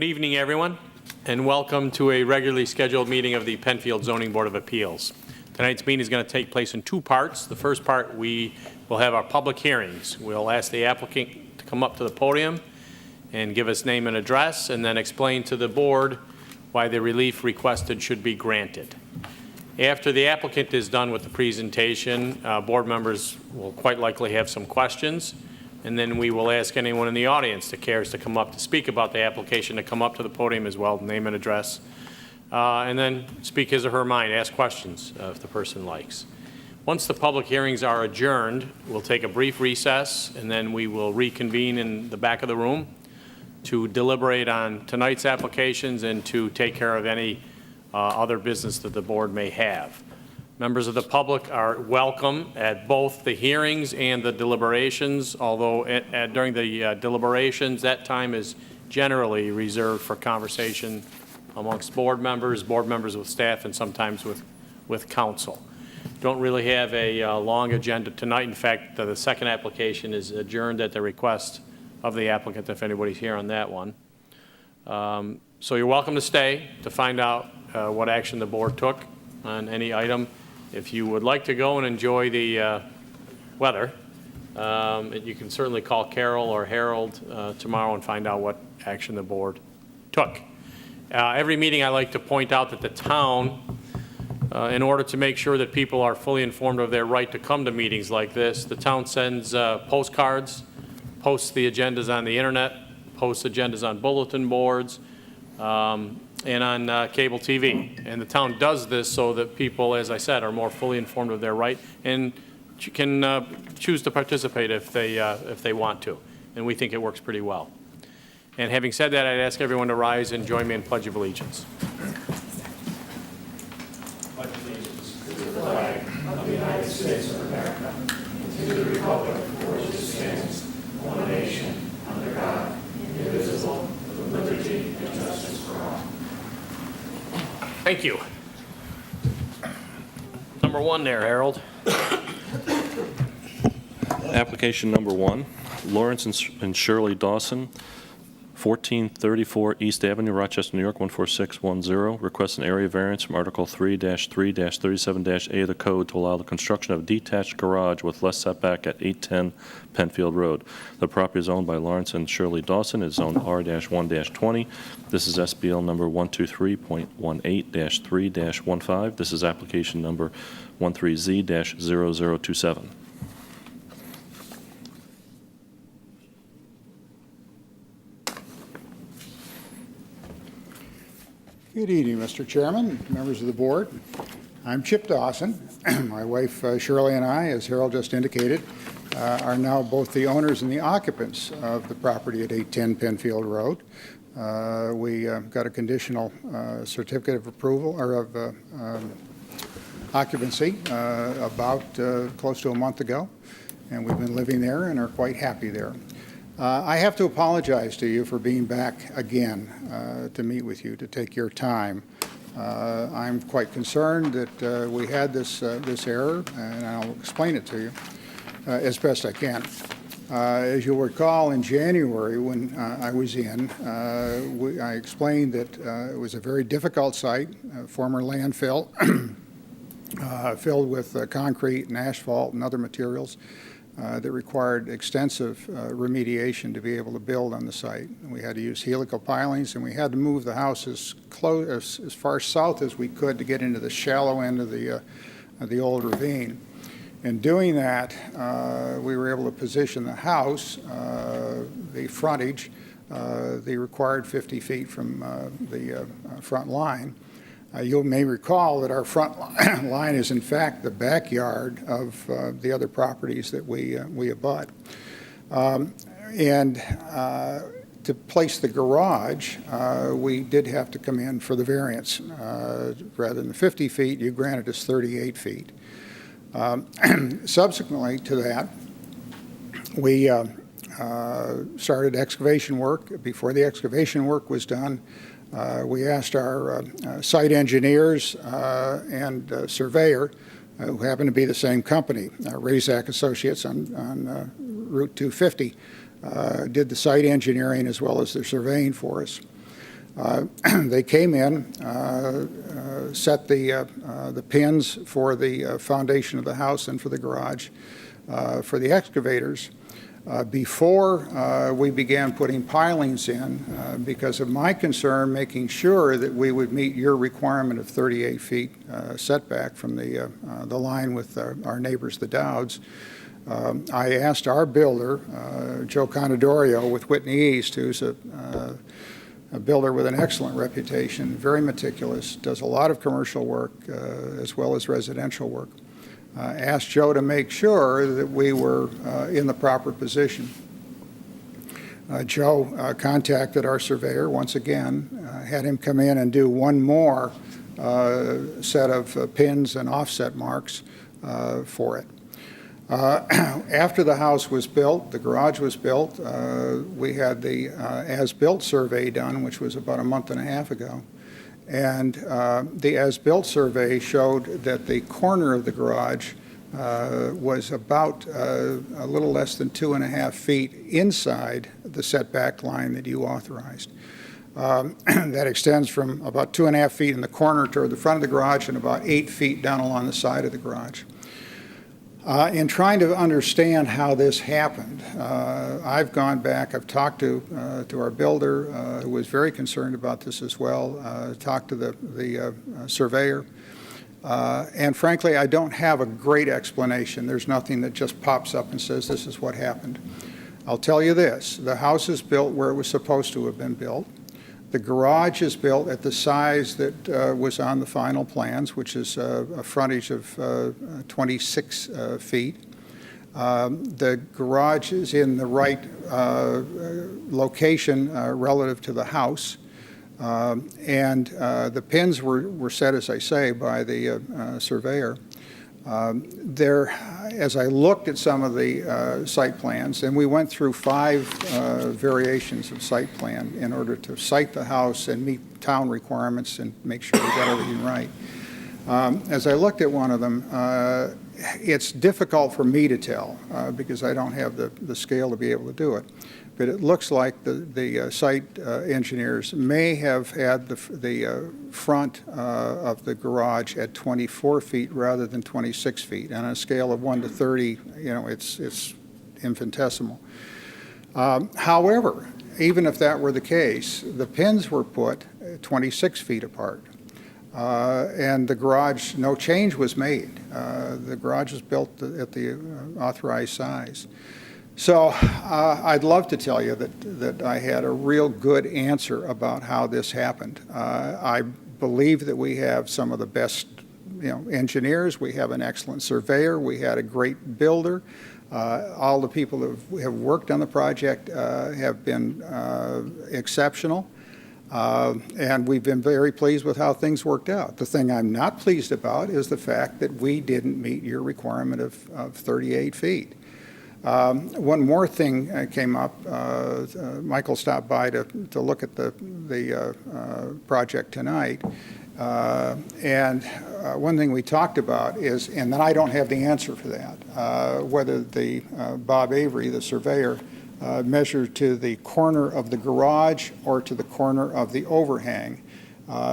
Good evening, everyone, and welcome to a regularly scheduled meeting of the Penfield Zoning Board of Appeals. Tonight's meeting is going to take place in two parts. The first part, we will have our public hearings. We'll ask the applicant to come up to the podium and give us name and address, and then explain to the board why the relief requested should be granted. After the applicant is done with the presentation, board members will quite likely have some questions, and then we will ask anyone in the audience that cares to come up to speak about the application to come up to the podium as well, name and address, and then speak his or her mind, ask questions if the person likes. Once the public hearings are adjourned, we'll take a brief recess, and then we will reconvene in the back of the room to deliberate on tonight's applications and to take care of any other business that the board may have. Members of the public are welcome at both the hearings and the deliberations, although during the deliberations, that time is generally reserved for conversation amongst board members with staff, and sometimes with council. Don't really have a long agenda tonight. In fact, the second application is adjourned at the request of the applicant, if anybody's here on that one. So you're welcome to stay to find out what action the board took on any item. If you would like to go and enjoy the weather, you can certainly call Carol or Harold tomorrow and find out what action the board took. Every meeting I like to point out that the town, in order to make sure that people are fully informed of their right to come to meetings like this, the town sends postcards, posts the agendas on the internet, posts agendas on bulletin boards, and on cable TV. And the town does this so that people, as I said, are more fully informed of their right and can choose to participate if they want to. And we think it works pretty well. And having said that, I'd ask everyone to rise and join me in Pledge of Allegiance. Pledge allegiance to the flag of the United States of America, and to the republic for which it stands, one nation, under God, indivisible, with liberty and justice for all. Thank you. Number one there, Harold. Application number one, Lawrence and Shirley Dawson, 1434 East Avenue, Rochester, New York, 14610, request an area variance from Article 3-3-37-A of the Code to allow the construction of a detached garage with less setback at 810 Penfield Road. The property is owned by Lawrence and Shirley Dawson. It's zoned R-1-20. This is SBL number 123.18-3-15. This is application number 13Z-0027. Good evening, Mr. Chairman, members of the board. I'm Chip Dawson. My wife Shirley and I, as Harold just indicated, are now both the owners and the occupants of the property at 810 Penfield Road. We got a conditional certificate of approval or of occupancy about close to a month ago, and we've been living there and are quite happy there. I have to apologize to you for being back again to meet with you, to take your time. I'm quite concerned that we had this error, and I'll explain it to you as best I can. As you'll recall, in January when I was in, I explained that it was a very difficult site, former landfill, filled with concrete and asphalt and other materials. That required extensive remediation to be able to build on the site. And we had to use helical pilings, and we had to move the house as far south as we could to get into the shallow end of the old ravine. In doing that, we were able to position the house, the frontage, the required 50 feet from the front line. You may recall that our front line is in fact the backyard of the other properties that we abut. To place the garage, we did have to come in for the variance. Rather than 50 feet, you granted us 38 feet. Subsequently to that, we started excavation work. Before the excavation work was done, we asked our site engineers and surveyor, who happen to be the same company, Razak Associates on Route 250, did the site engineering as well as the surveying for us. They came in, set the pins for the foundation of the house and for the garage, for the excavators, before we began putting pilings in, because of my concern making sure that we would meet your requirement of 38 feet setback from the line with our neighbors, the Dowds. I asked our builder, Joe Conadorio with Whitney East, who's a builder with an excellent reputation, very meticulous, does a lot of commercial work as well as residential work. Asked Joe to make sure that we were in the proper position. Joe contacted our surveyor once again, had him come in and do one more set of pins and offset marks for it. After the house was built, the garage was built, we had the as-built survey done, which was about a month and a half ago. And the as-built survey showed that the corner of the garage was about a little less than 2.5 feet inside the setback line that you authorized. That extends from about 2.5 feet in the corner toward the front of the garage and about 8 feet down along the side of the garage. In trying to understand how this happened, I've gone back, I've talked to our builder, who was very concerned about this as well, talked to the surveyor, and frankly, I don't have a great explanation. There's nothing that just pops up and says this is what happened. I'll tell you this, the house is built where it was supposed to have been built. The garage is built at the size that was on the final plans, which is a frontage of 26 feet. The garage is in the right location relative to the house. And the pins were set, as I say, by the surveyor. As I looked at some of the site plans, and we went through 5 variations of site plan in order to site the house and meet town requirements and make sure we got everything right. As I looked at one of them, it's difficult for me to tell because I don't have the scale to be able to do it. But it looks like the site engineers may have had the front of the garage at 24 feet rather than 26 feet. And on a scale of 1 to 30, you know, it's infinitesimal. However, even if that were the case, the pins were put 26 feet apart. And the garage, no change was made. The garage was built at the authorized size. So I'd love to tell you that I had a real good answer about how this happened. I believe that we have some of the best, engineers. We have an excellent surveyor. We had a great builder. All the people who have worked on the project have been exceptional. And we've been very pleased with how things worked out. The thing I'm not pleased about is the fact that we didn't meet your requirement of 38 feet. One more thing came up. Michael stopped by to look at the project tonight. And one thing we talked about is, and then I don't have the answer for that, whether the Bob Avery, the surveyor, measured to the corner of the garage or to the corner of the overhang.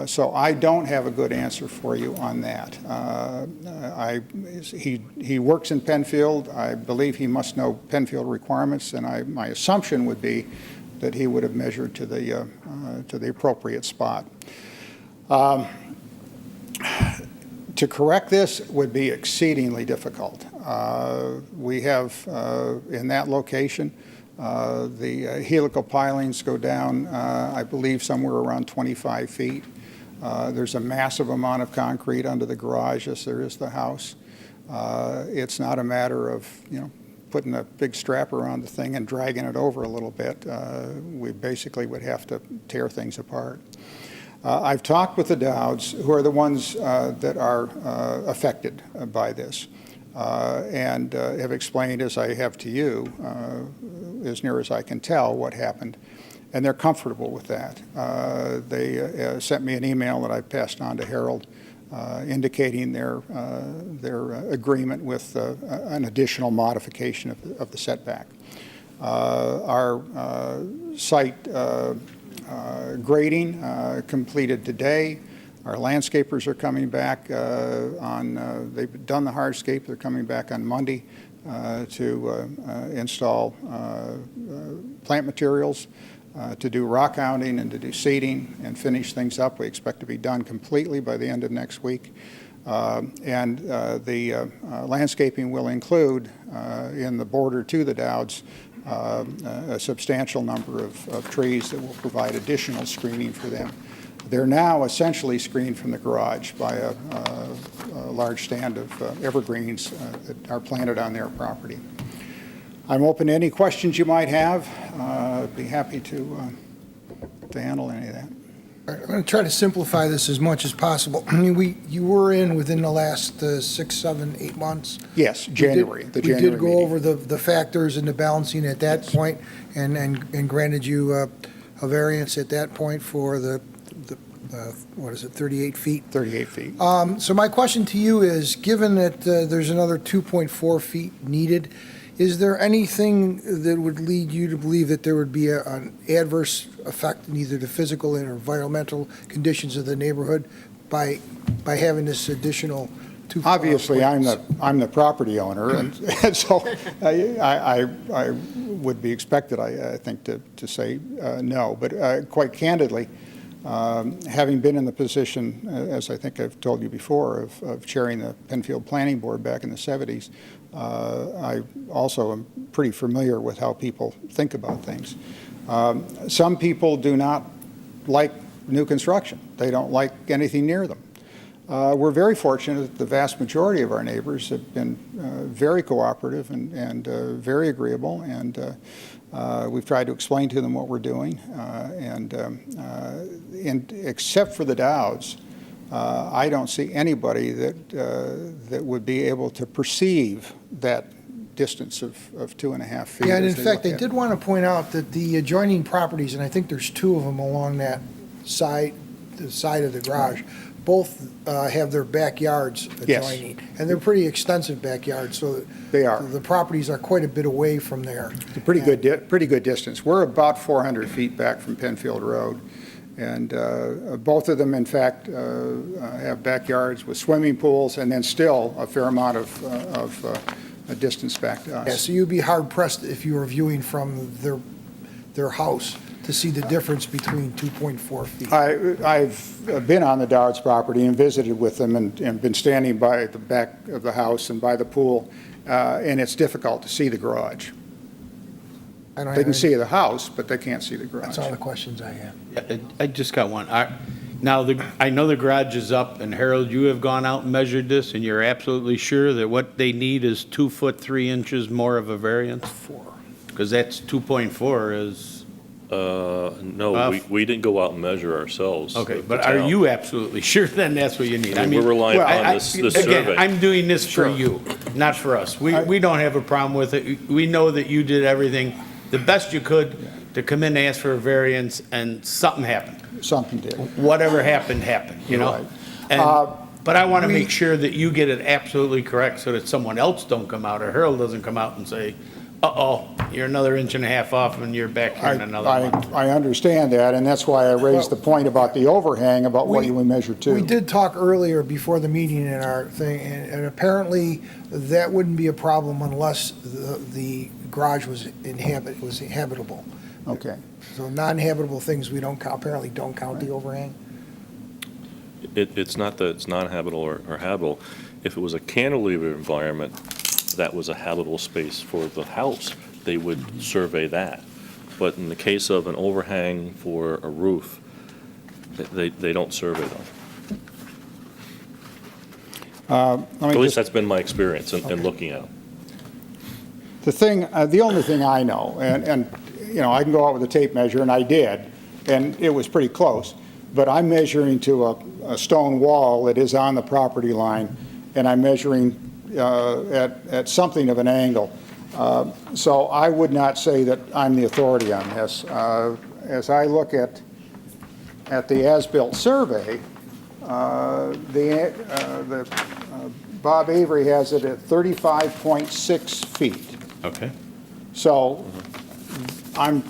So I don't have a good answer for you on that. He works in Penfield. I believe he must know Penfield requirements, and my assumption would be that he would have measured to the appropriate spot. To correct this would be exceedingly difficult. We have in that location the helical pilings go down, I believe, somewhere around 25 feet. There's a massive amount of concrete under the garage, as there is the house. It's not a matter of, putting a big strap around the thing and dragging it over a little bit. We basically would have to tear things apart. I've talked with the Dowds, who are the ones that are affected by this. And have explained, as I have to you, as near as I can tell, what happened. And they're comfortable with that. They sent me an email that I passed on to Harold indicating their agreement with an additional modification of the setback. Our site Grading completed today. Our landscapers are coming back they've done the hardscape. They're coming back on Monday to install plant materials, to do rock hounding and to do seeding and finish things up. We expect to be done completely by the end of next week. The landscaping will include, in the border to the Dowds, a substantial number of trees that will provide additional screening for them. They're now essentially screened from the garage by a large stand of evergreens that are planted on their property. I'm open to any questions you might have. I'd be happy to handle any of that. I'm going to try to simplify this as much as possible. I mean, you were in within the last 6, 7, 8 months. Yes, January. We did go over the factors and the balancing at that point, and granted you a variance at that point for the what is it, 38 feet? 38 feet. So my question to you is, given that there's another 2.4 feet needed, is there anything that would lead you to believe that there would be an adverse effect in either the physical and environmental conditions of the neighborhood by having this additional 2? Obviously, I'm the property owner, and so I would be expected, I think, to say no. But quite candidly, having been in the position, as I think I've told you before, of chairing the Penfield Planning Board back in the 70s, I also am pretty familiar with how people think about things. Some people do not like new construction. They don't like anything near them. We're very fortunate that the vast majority of our neighbors have been very cooperative and very agreeable, and we've tried to explain to them what we're doing. And except for the Dowds, I don't see anybody that would be able to perceive that distance of 2.5 feet. Yeah, and in fact, I did want to point out that the adjoining properties, and I think there's 2 of them along that side, the side of the garage, both have their backyards adjoining. Yes. And they're pretty extensive backyards, so they are. The properties are quite a bit away from there. It's a pretty good distance. We're about 400 feet back from Penfield Road. And both of them, in fact, have backyards with swimming pools, and then still a fair amount of a distance back to us. Yeah, so you'd be hard-pressed if you were viewing from their house to see the difference between 2.4 feet. I've been on the Dowds property and visited with them and been standing by the back of the house and by the pool, and it's difficult to see the garage. They can see the house, but they can't see the garage. That's all the questions I have. Yeah, I just got one. Now, I know the garage is up, and Harold, you have gone out and measured this, and you're absolutely sure that what they need is 2 foot 3 inches more of a variance? 4. Because that's 2.4 is, No, we didn't go out and measure ourselves. okay, the but are town. you absolutely sure then that's what you need? I mean, we're relying on this Again, survey. I'm doing this for Sure. you, not for us. We don't have a problem with it. We know that you did everything the best you could to come in and ask for a variance, and something happened. Something did. Whatever happened, you know? Right. And, but I want to make sure that you get it absolutely correct so that someone else don't come out, or Harold doesn't come out and say, uh-oh, you're another 1.5 inches off and you're back here in another month. I understand that, and that's why I raised the point about the overhang, about what you would measure to. We did talk earlier before the meeting in our thing, and apparently that wouldn't be a problem unless the garage was habitable. Okay. So non-habitable things, we apparently don't count the overhang? It's not that it's non-habitable or habitable. If it was a cantilever environment, that was a habitable space for the house, they would survey that. But in the case of an overhang for a roof, they don't survey them. At least that's been my experience in looking at them. The only thing I know, and you know, I can go out with a tape measure, and I did, and it was pretty close, but I'm measuring to a stone wall that is on the property line, and I'm measuring at something of an angle. So I would not say that I'm the authority on this. As I look at the as-built survey, Bob Avery has it at 35.6 feet. Okay. So I'm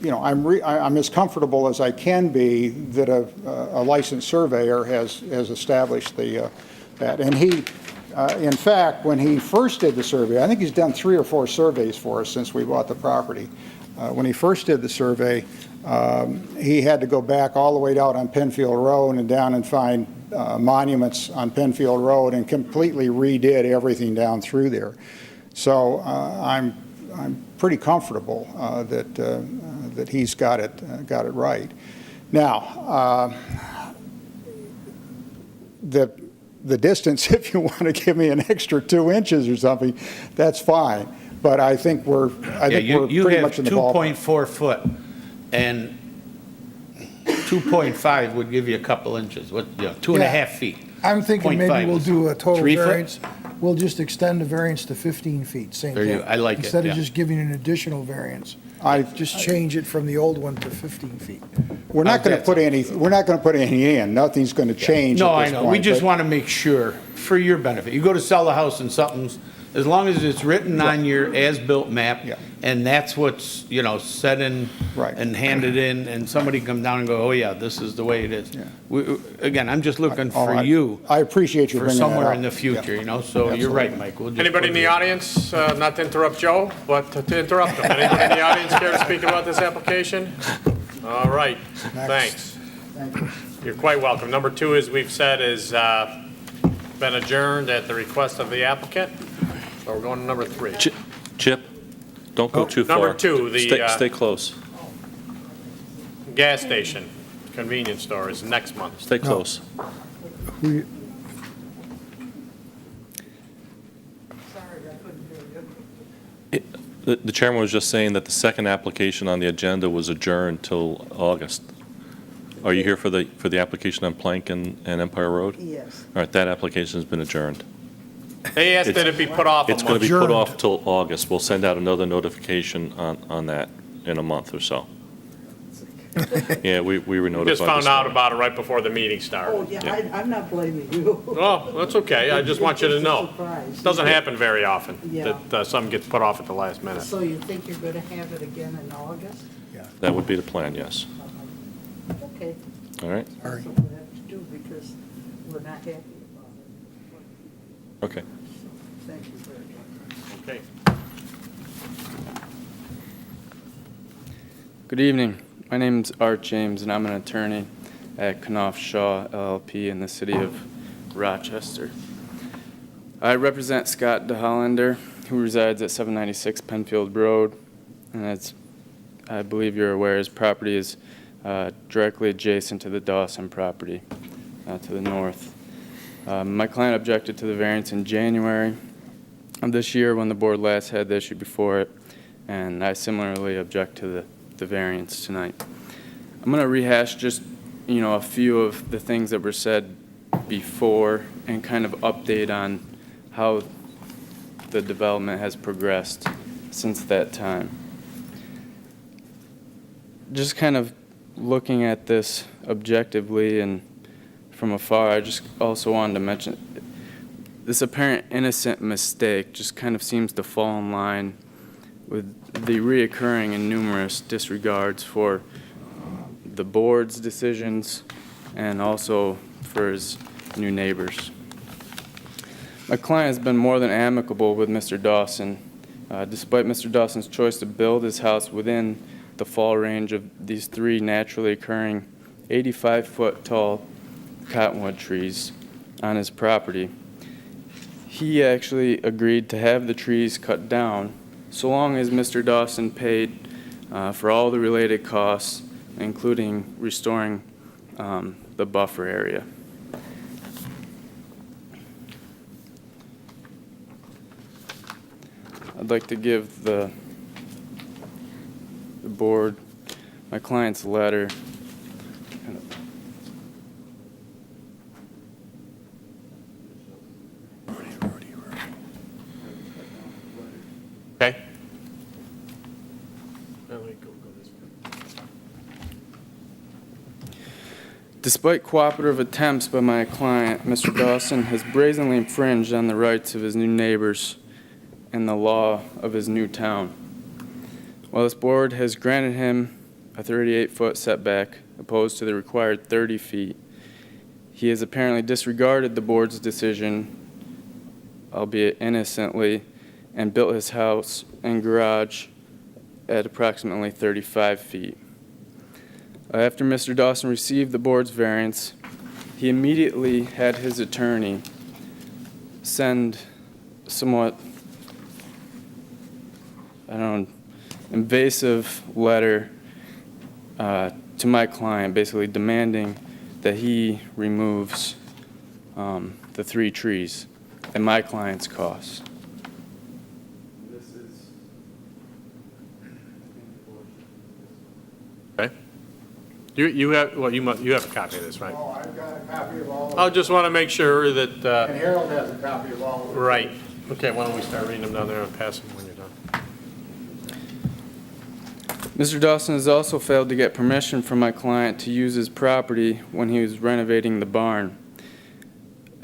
I'm as comfortable as I can be that a licensed surveyor has established that. And he, in fact, when he first did the survey, I think he's done 3 or 4 surveys for us since we bought the property. When he first did the survey, he had to go back all the way out on Penfield Road and down and find monuments on Penfield Road and completely redid everything down through there. So I'm pretty comfortable that he's got it right. Now, the distance, if you want to give me an extra 2 inches or something, that's fine. But I think we're pretty much in the ballpark. 2.4 foot, and 2.5 would give you a couple inches, 2.5 feet. I'm thinking 0.5 maybe we'll is do a total 3 foot? variance. We'll just extend the variance to 15 feet, same There you thing. go. I like it, Instead of yeah. just giving an additional variance, I- just change it from the old one to 15 feet. We're not going to That's put any in. Nothing's going to change No, at I this know, point. we just but- want to make sure, for your benefit, you go to sell a house and something's, as long as it's written on your as-built map, Yeah. and that's what's, set in Right. and handed in, and somebody come down and go, oh yeah, this is the way it is. Again, I'm just looking Oh, for I- you I appreciate you for bringing that somewhere up. in the future, Yeah. so you're right, Absolutely. Mike. We'll just Anybody in put the it- audience, not to interrupt Joe, but to interrupt him? Anybody in the audience care to speak about this application? All right, thanks. Thank you. You're quite welcome. Number 2, as we've said, is been adjourned at the request of the applicant. So we're going to number 3. Chip, don't go too far. Number 2, the Stay close. gas station, convenience store is next month. Stay close. Who- The chairman was just saying that the second application on the agenda was adjourned till August. Are you here for the application on Plank and Empire Road? Yes. All right, that application has been adjourned. They asked that it be put off a It's going to month. be put Adjourned. off till August. We'll send out another notification on that in a month or so. Yeah, we were notified. Just found this out morning. about it right before the meeting started. Oh, yeah, I'm not blaming you. Oh, that's okay. I just want you to know. Surprise. It doesn't happen very often Yeah. that something gets put off at the last minute. So you think you're gonna have it again in August? That would be the plan, yes. Okay. All right? That's what we have to do because we're not happy about it. Okay. Thank you very much. Okay. Good evening. My name's Art James, and I'm an attorney at Knopf Shaw LLP in the city of Rochester. I represent Scott DeHollander, who resides at 796 Penfield Road, and as I believe you're aware, his property is directly adjacent to the Dawson property to the north. My client objected to the variance in January of this year when the board last had the issue before it, and I similarly object to the variance tonight. I'm going to rehash just, a few of the things that were said before and kind of update on how the development has progressed since that time. Just kind of looking at this objectively and from afar, I just also wanted to mention this apparent innocent mistake just kind of seems to fall in line with the reoccurring and numerous disregards for the board's decisions and also for his new neighbors. My client has been more than amicable with Mr. Dawson, despite Mr. Dawson's choice to build his house within the fall range of these 3 naturally occurring 85-foot tall cottonwood trees on his property. He actually agreed to have the trees cut down so long as Mr. Dawson paid for all the related costs, including restoring the buffer area. I'd like to give the board my client's letter. Okay? Despite cooperative attempts by my client, Mr. Dawson has brazenly infringed on the rights of his new neighbors and the law of his new town. While this board has granted him a 38-foot setback opposed to the required 30 feet. He has apparently disregarded the board's decision, albeit innocently, and built his house and garage at approximately 35 feet. After Mr. Dawson received the board's variance, he immediately had his attorney send somewhat, invasive letter to my client, basically demanding that he removes the 3 trees at my client's cost. This is Okay? You have, well, you have a copy of this, right? Oh, I've got a copy of all of I it. just want to make sure that, And Harold has a copy of all of it. right. Okay, why don't we start reading them down there and pass them when you're done. Mr. Dawson has also failed to get permission from my client to use his property when he was renovating the barn,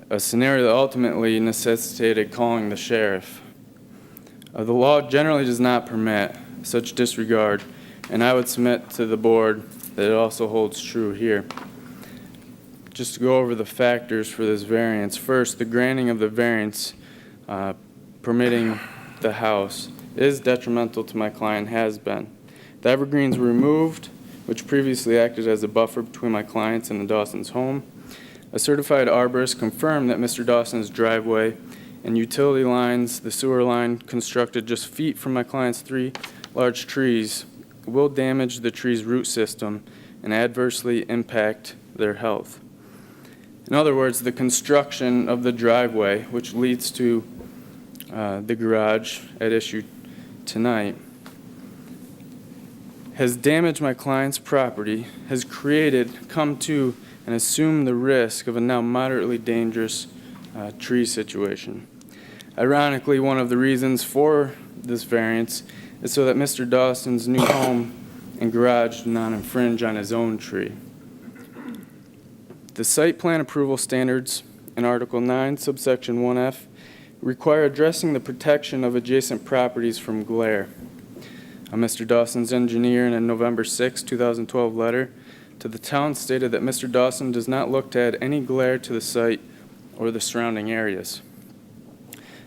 a scenario that ultimately necessitated calling the sheriff. The law generally does not permit such disregard, and I would submit to the board that it also holds true here. Just to go over the factors for this variance. First, the granting of the variance permitting the house is detrimental to my client, has been. The evergreens were removed, which previously acted as a buffer between my clients and the Dawson's home. A certified arborist confirmed that Mr. Dawson's driveway and utility lines, the sewer line constructed just feet from my client's 3 large trees, will damage the tree's root system and adversely impact their health. In other words, the construction of the driveway, which leads to the garage at issue tonight, has damaged my client's property, has come to and assumed the risk of a now moderately dangerous tree situation. Ironically, one of the reasons for this variance is so that Mr. Dawson's new home and garage do not infringe on his own tree. The site plan approval standards in Article 9, subsection 1F, require addressing the protection of adjacent properties from glare. Mr. Dawson's engineer, in a November 6, 2012 letter to the town, stated that Mr. Dawson does not look to add any glare to the site or the surrounding areas.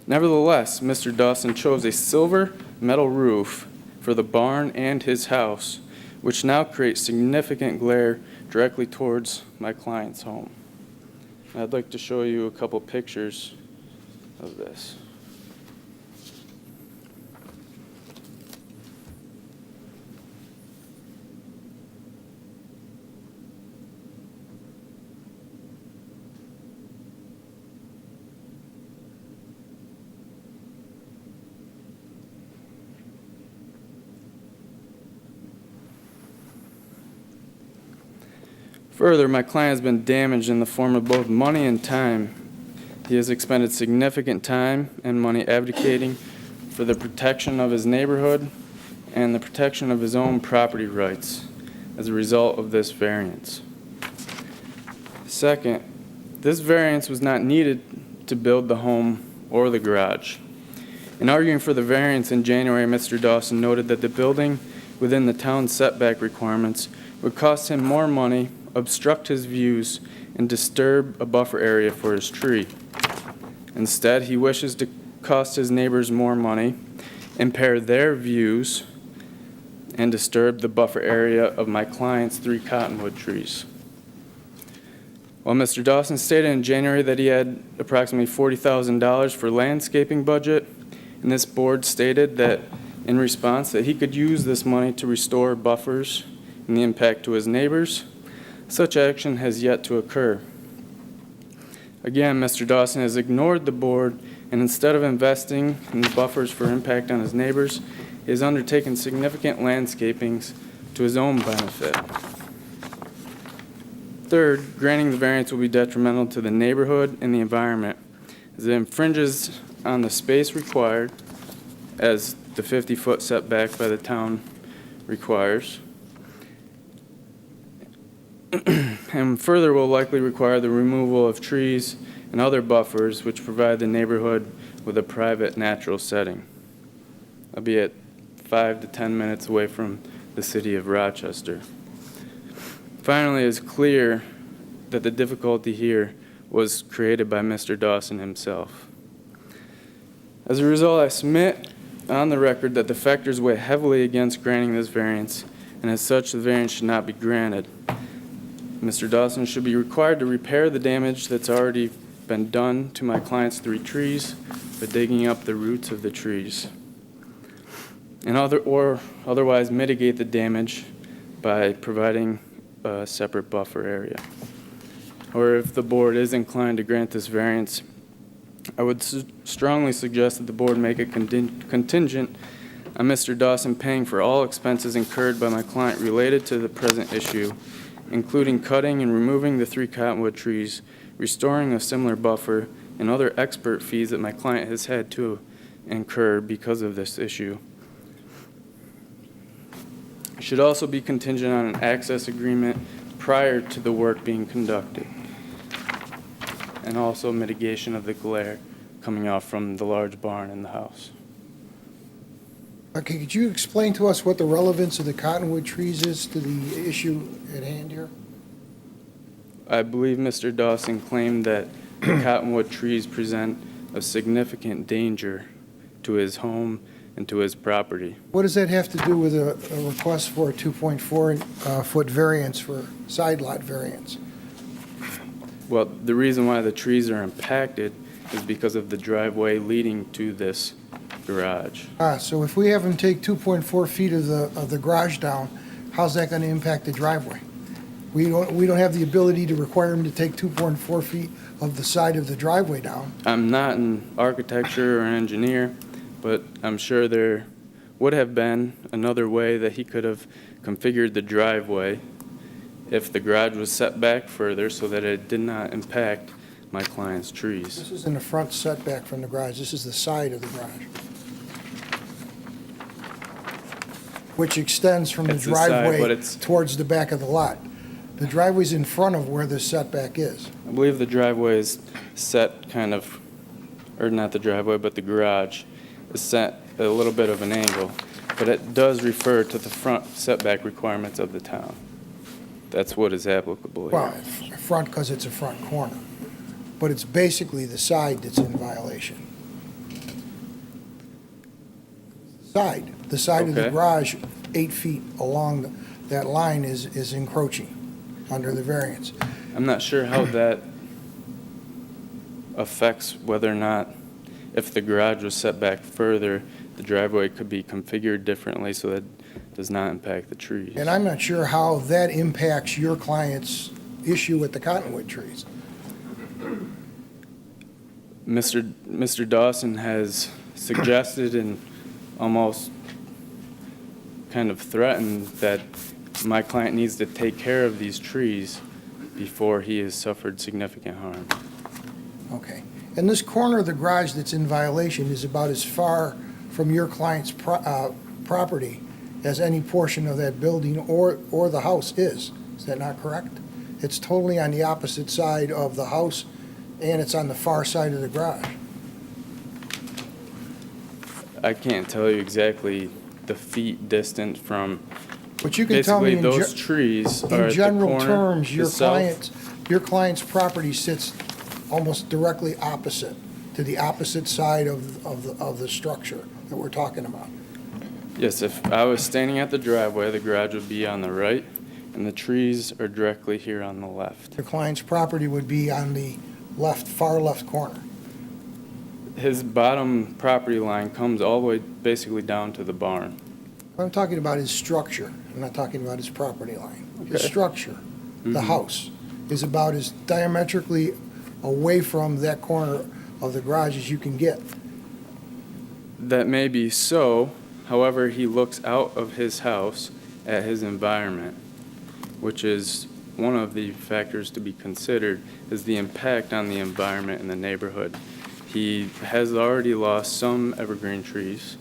Nevertheless, Mr. Dawson chose a silver metal roof for the barn and his house, which now creates significant glare directly towards my client's home. And I'd like to show you a couple pictures of this. Further, my client has been damaged in the form of both money and time. He has expended significant time and money advocating for the protection of his neighborhood and the protection of his own property rights as a result of this variance. Second, this variance was not needed to build the home or the garage. In arguing for the variance in January, Mr. Dawson noted that the building within the town's setback requirements would cost him more money, obstruct his views, and disturb a buffer area for his tree. Instead, he wishes to cost his neighbors more money, impair their views, and disturb the buffer area of my client's 3 cottonwood trees. While Mr. Dawson stated in January that he had approximately $40,000 for landscaping budget, and this board stated that in response that he could use this money to restore buffers and the impact to his neighbors, such action has yet to occur. Again, Mr. Dawson has ignored the board, and instead of investing in the buffers for impact on his neighbors, he has undertaken significant landscapings to his own benefit. Third, granting the variance will be detrimental to the neighborhood and the environment, as it infringes on the space required, as the 50-foot setback by the town requires, and further will likely require the removal of trees and other buffers which provide the neighborhood with a private natural setting. I'll be at 5 to 10 minutes away from the city of Rochester. Finally, it's clear that the difficulty here was created by Mr. Dawson himself. As a result, I submit on the record that the factors weigh heavily against granting this variance, and as such, the variance should not be granted. Mr. Dawson should be required to repair the damage that's already been done to my client's 3 trees by digging up the roots of the trees, and otherwise mitigate the damage by providing a separate buffer area. Or if the board is inclined to grant this variance, I would strongly suggest that the board make a contingent on Mr. Dawson paying for all expenses incurred by my client related to the present issue, including cutting and removing the 3 cottonwood trees, restoring a similar buffer, and other expert fees that my client has had to incur because of this issue. It should also be contingent on an access agreement prior to the work being conducted, and also mitigation of the glare coming off from the large barn in the house. Okay, could you explain to us what the relevance of the cottonwood trees is to the issue at hand here? I believe Mr. Dawson claimed that the cottonwood trees present a significant danger to his home and to his property. What does that have to do with a request for a 2.4-foot variance for side lot variance? Well, the reason why the trees are impacted is because of the driveway leading to this garage. So if we have them take 2.4 feet of the garage down, how's that going to impact the driveway? We don't have the ability to require them to take 2.4 feet of the side of the driveway down. I'm not an architecture or an engineer, but I'm sure there would have been another way that he could have configured the driveway if the garage was set back further so that it did not impact my client's trees. This isn't the front setback from the garage, this is the side of the garage, which extends from the It's the side, but driveway it's- towards the back of the lot. The driveway's in front of where the setback is. I believe the driveway is set kind of, or not the driveway, but the garage is set at a little bit of an angle, but it does refer to the front setback requirements of the town. That's what is applicable Well, here. front because it's a front corner, but it's basically the side that's in violation. The side of the Okay. garage, 8 feet along that line is encroaching under the variance. I'm not sure how that affects whether or not, if the garage was set back further, the driveway could be configured differently so that it does not impact the trees. And I'm not sure how that impacts your client's issue with the cottonwood trees. Mr. Dawson has suggested and almost kind of threatened that my client needs to take care of these trees before he has suffered significant harm. Okay. And this corner of the garage that's in violation is about as far from your client's property as any portion of that building or the house is. Is that not correct? It's totally on the opposite side of the house, and it's on the far side of the garage. I can't tell you exactly the feet distant from, But you can tell me basically in those trees are in at the general corner, terms, the south. your client's property sits almost directly opposite, to the opposite side of the structure that we're talking about. Yes, if I was standing at the driveway, the garage would be on the right, and the trees are directly here on the left. Your client's property would be on the left, far left corner. His bottom property line comes all the way basically down to the barn. I'm talking about his structure. I'm not talking about his property line. His Okay. structure, the Mhm. house, is about as diametrically away from that corner of the garage as you can get. That may be so, however, he looks out of his house at his environment, which is one of the factors to be considered, is the impact on the environment in the neighborhood. He has already lost some evergreen trees.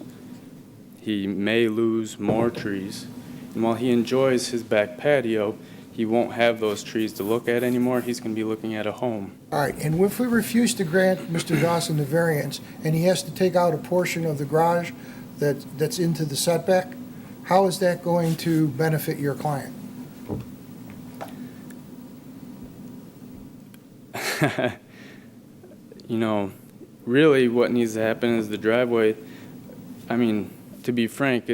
He may lose more trees. And while he enjoys his back patio, he won't have those trees to look at anymore. He's going to be looking at a home. All right, and if we refuse to grant Mr. Dawson the variance, and he has to take out a portion of the garage that's into the setback, How is that going to benefit your client? You know, really what needs to happen is the driveway, I mean, to be frank,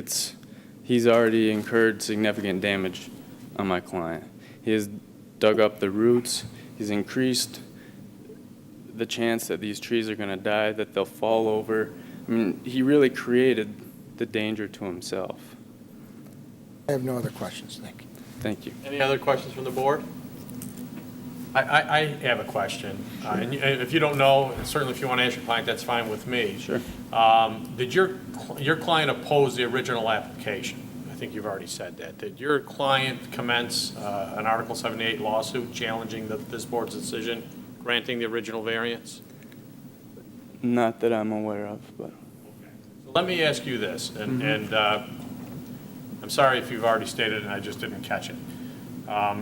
he's already incurred significant damage on my client. He has dug up the roots, he's increased the chance that these trees are gonna die, that they'll fall over. I mean, he really created the danger to himself. I have no other questions, thank you. Thank you. Any other questions from the board? I have a question. And if you don't know, certainly if you want to ask your client, that's fine with me. Sure. Did your client oppose the original application? I think you've already said that. Did your client commence an Article 78 lawsuit challenging this board's decision granting the original variance? Not that I'm aware of, but. Let me ask you this, and I'm sorry if you've already stated it and I just didn't catch it.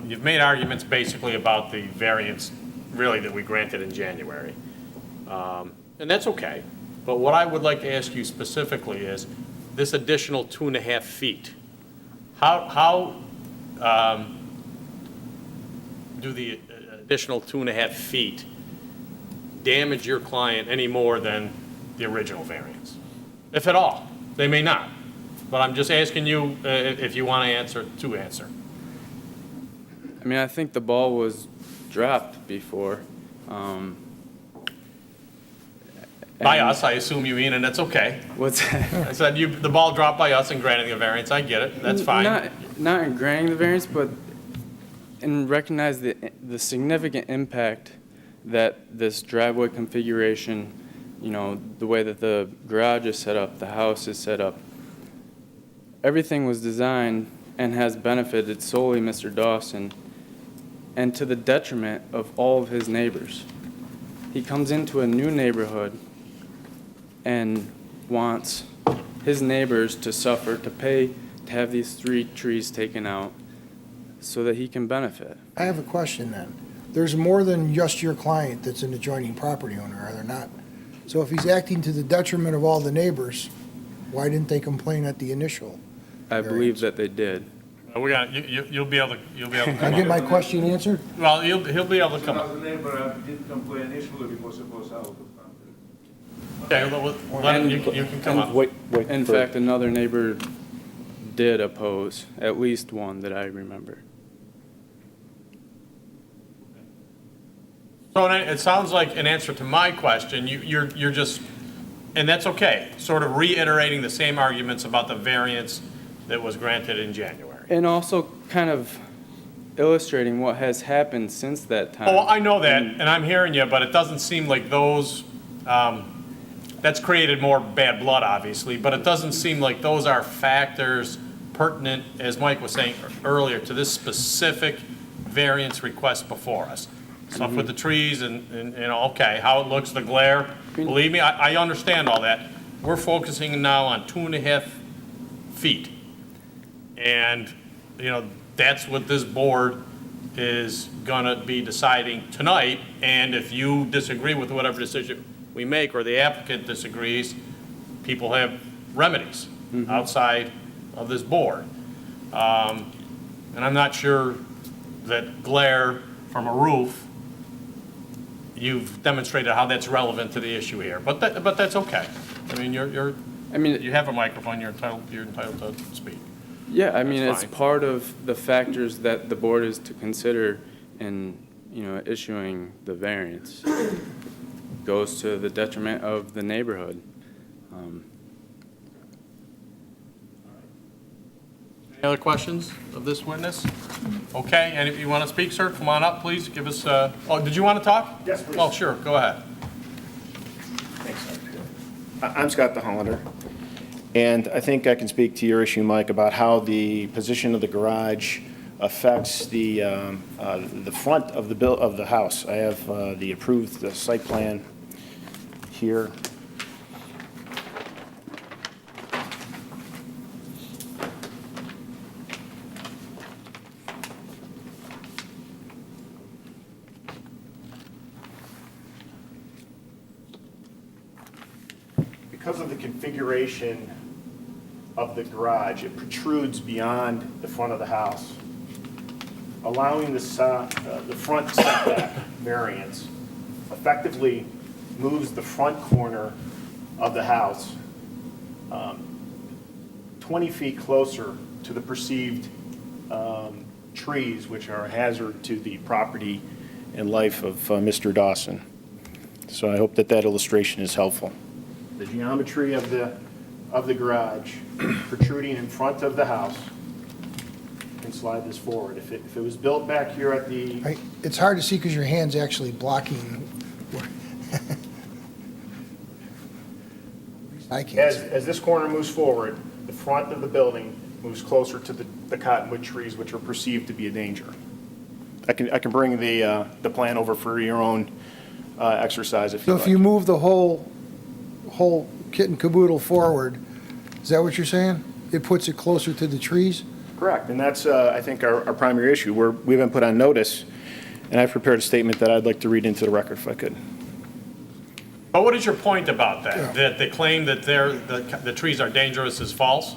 You've made arguments basically about the variance, really, that we granted in January. And that's okay. But what I would like to ask you specifically is this additional 2.5 feet. How do the additional 2.5 feet damage your client any more than the original variance? If at all. They may not. But I'm just asking you if you want to answer, to answer. I mean, I think the ball was dropped before. By and us, I assume you mean, and that's okay. What's I said the ball dropped by us in granting a variance. I get it. That's fine. Not in granting the variance, but in recognize the significant impact that this driveway configuration, you know, the way that the garage is set up, the house is set up, everything was designed and has benefited solely Mr. Dawson and to the detriment of all of his neighbors. He comes into a new neighborhood and wants his neighbors to suffer, to pay to have these 3 trees taken out so that he can benefit. I have a question then. There's more than just your client that's an adjoining property owner, are there not? So if he's acting to the detriment of all the neighbors, why didn't they complain at the initial? I believe that they did. We got you'll be able to Can I come get my up. question answered? Well, he'll be able to come up. The neighbor did complain initially because it was out of country. Okay, let him, you can come up. Wait. In fact, another neighbor did oppose, at least one that I remember. So it sounds like an answer to my question. You're just, and that's okay, sort of reiterating the same arguments about the variance that was granted in January. And also kind of illustrating what has happened since that time. Oh, I know that, and I'm hearing you, but it doesn't seem like those, that's created more bad blood, obviously, but it doesn't seem like those are factors pertinent, as Mike was saying earlier, to this specific variance request before us. Stuff with the trees and, you know, okay, how it looks, the glare, believe me, I understand all that. We're focusing now on 2.5 feet. And, you know, that's what this board is gonna be deciding tonight, and if you disagree with whatever decision we make, or the applicant disagrees, people have remedies outside of this board. And I'm not sure that glare from a roof, you've demonstrated how that's relevant to the issue here, but that's okay. I mean, you have a microphone, you're entitled to speak. Yeah, I mean, That's it's fine. part of the factors that the board is to consider in, you know, issuing the variance. Goes to the detriment of the neighborhood. Any other questions of this witness? Okay, and if you want to speak, sir, come on up, please, give us, oh, did you want to talk? Yes, please. Oh, sure, go ahead. I'm Scott DeHollander, and I think I can speak to your issue, Mike, about how the position of the garage affects the front of the house. I have the approved site plan here. Because of the configuration of the garage. It protrudes beyond the front of the house, allowing the front setback variance effectively moves the front corner of the house 20 feet closer to the perceived trees, which are a hazard to the property and life of Mr. Dawson. So I hope that that illustration is helpful. The geometry of the garage protruding in front of the house. You can slide this forward. If it was built back here at the, It's hard to see because your hand's actually blocking. I can't see. as this corner moves forward, the front of the building moves closer to the cottonwood trees, which are perceived to be a danger. I can bring the plan over for your own exercise if you So like. if you move the whole kit and caboodle forward, is that what you're saying? It puts it closer to the trees? Correct, and that's, I think, our primary issue. We've been put on notice, and I've prepared a statement that I'd like to read into the record if I could. But what is your point about that? That the claim that the trees are dangerous is false?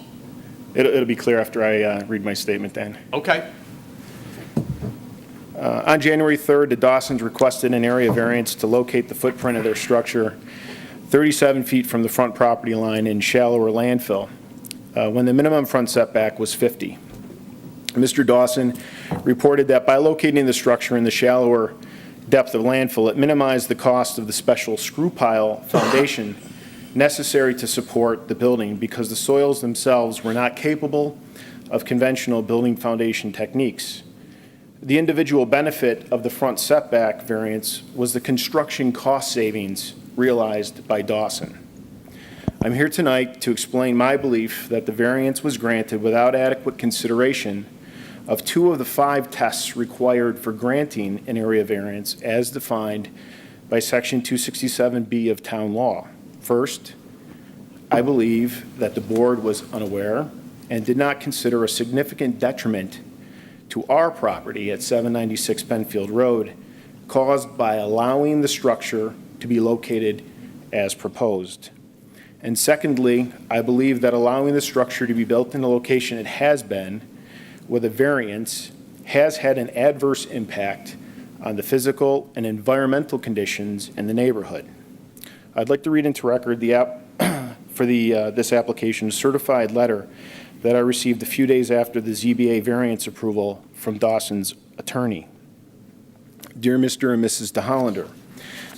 It'll be clear after I read my statement, Dan. Okay. On January 3rd, the Dawsons requested an area variance to locate the footprint of their structure 37 feet from the front property line in shallower landfill, when the minimum front setback was 50. Mr. Dawson reported that by locating the structure in the shallower depth of landfill, it minimized the cost of the special screw pile foundation necessary to support the building because the soils themselves were not capable of conventional building foundation techniques. The individual benefit of the front setback variance was the construction cost savings realized by Dawson. I'm here tonight to explain my belief that the variance was granted without adequate consideration of 2 of the 5 tests required for granting an area variance as defined by Section 267B of Town Law. First, I believe that the board was unaware and did not consider a significant detriment to our property at 796 Penfield Road caused by allowing the structure to be located as proposed. And secondly, I believe that allowing the structure to be built in the location it has been with a variance has had an adverse impact on the physical and environmental conditions in the neighborhood. I'd like to read into record this application, a certified letter that I received a few days after the ZBA variance approval from Dawson's attorney. Dear Mr. and Mrs. DeHollander,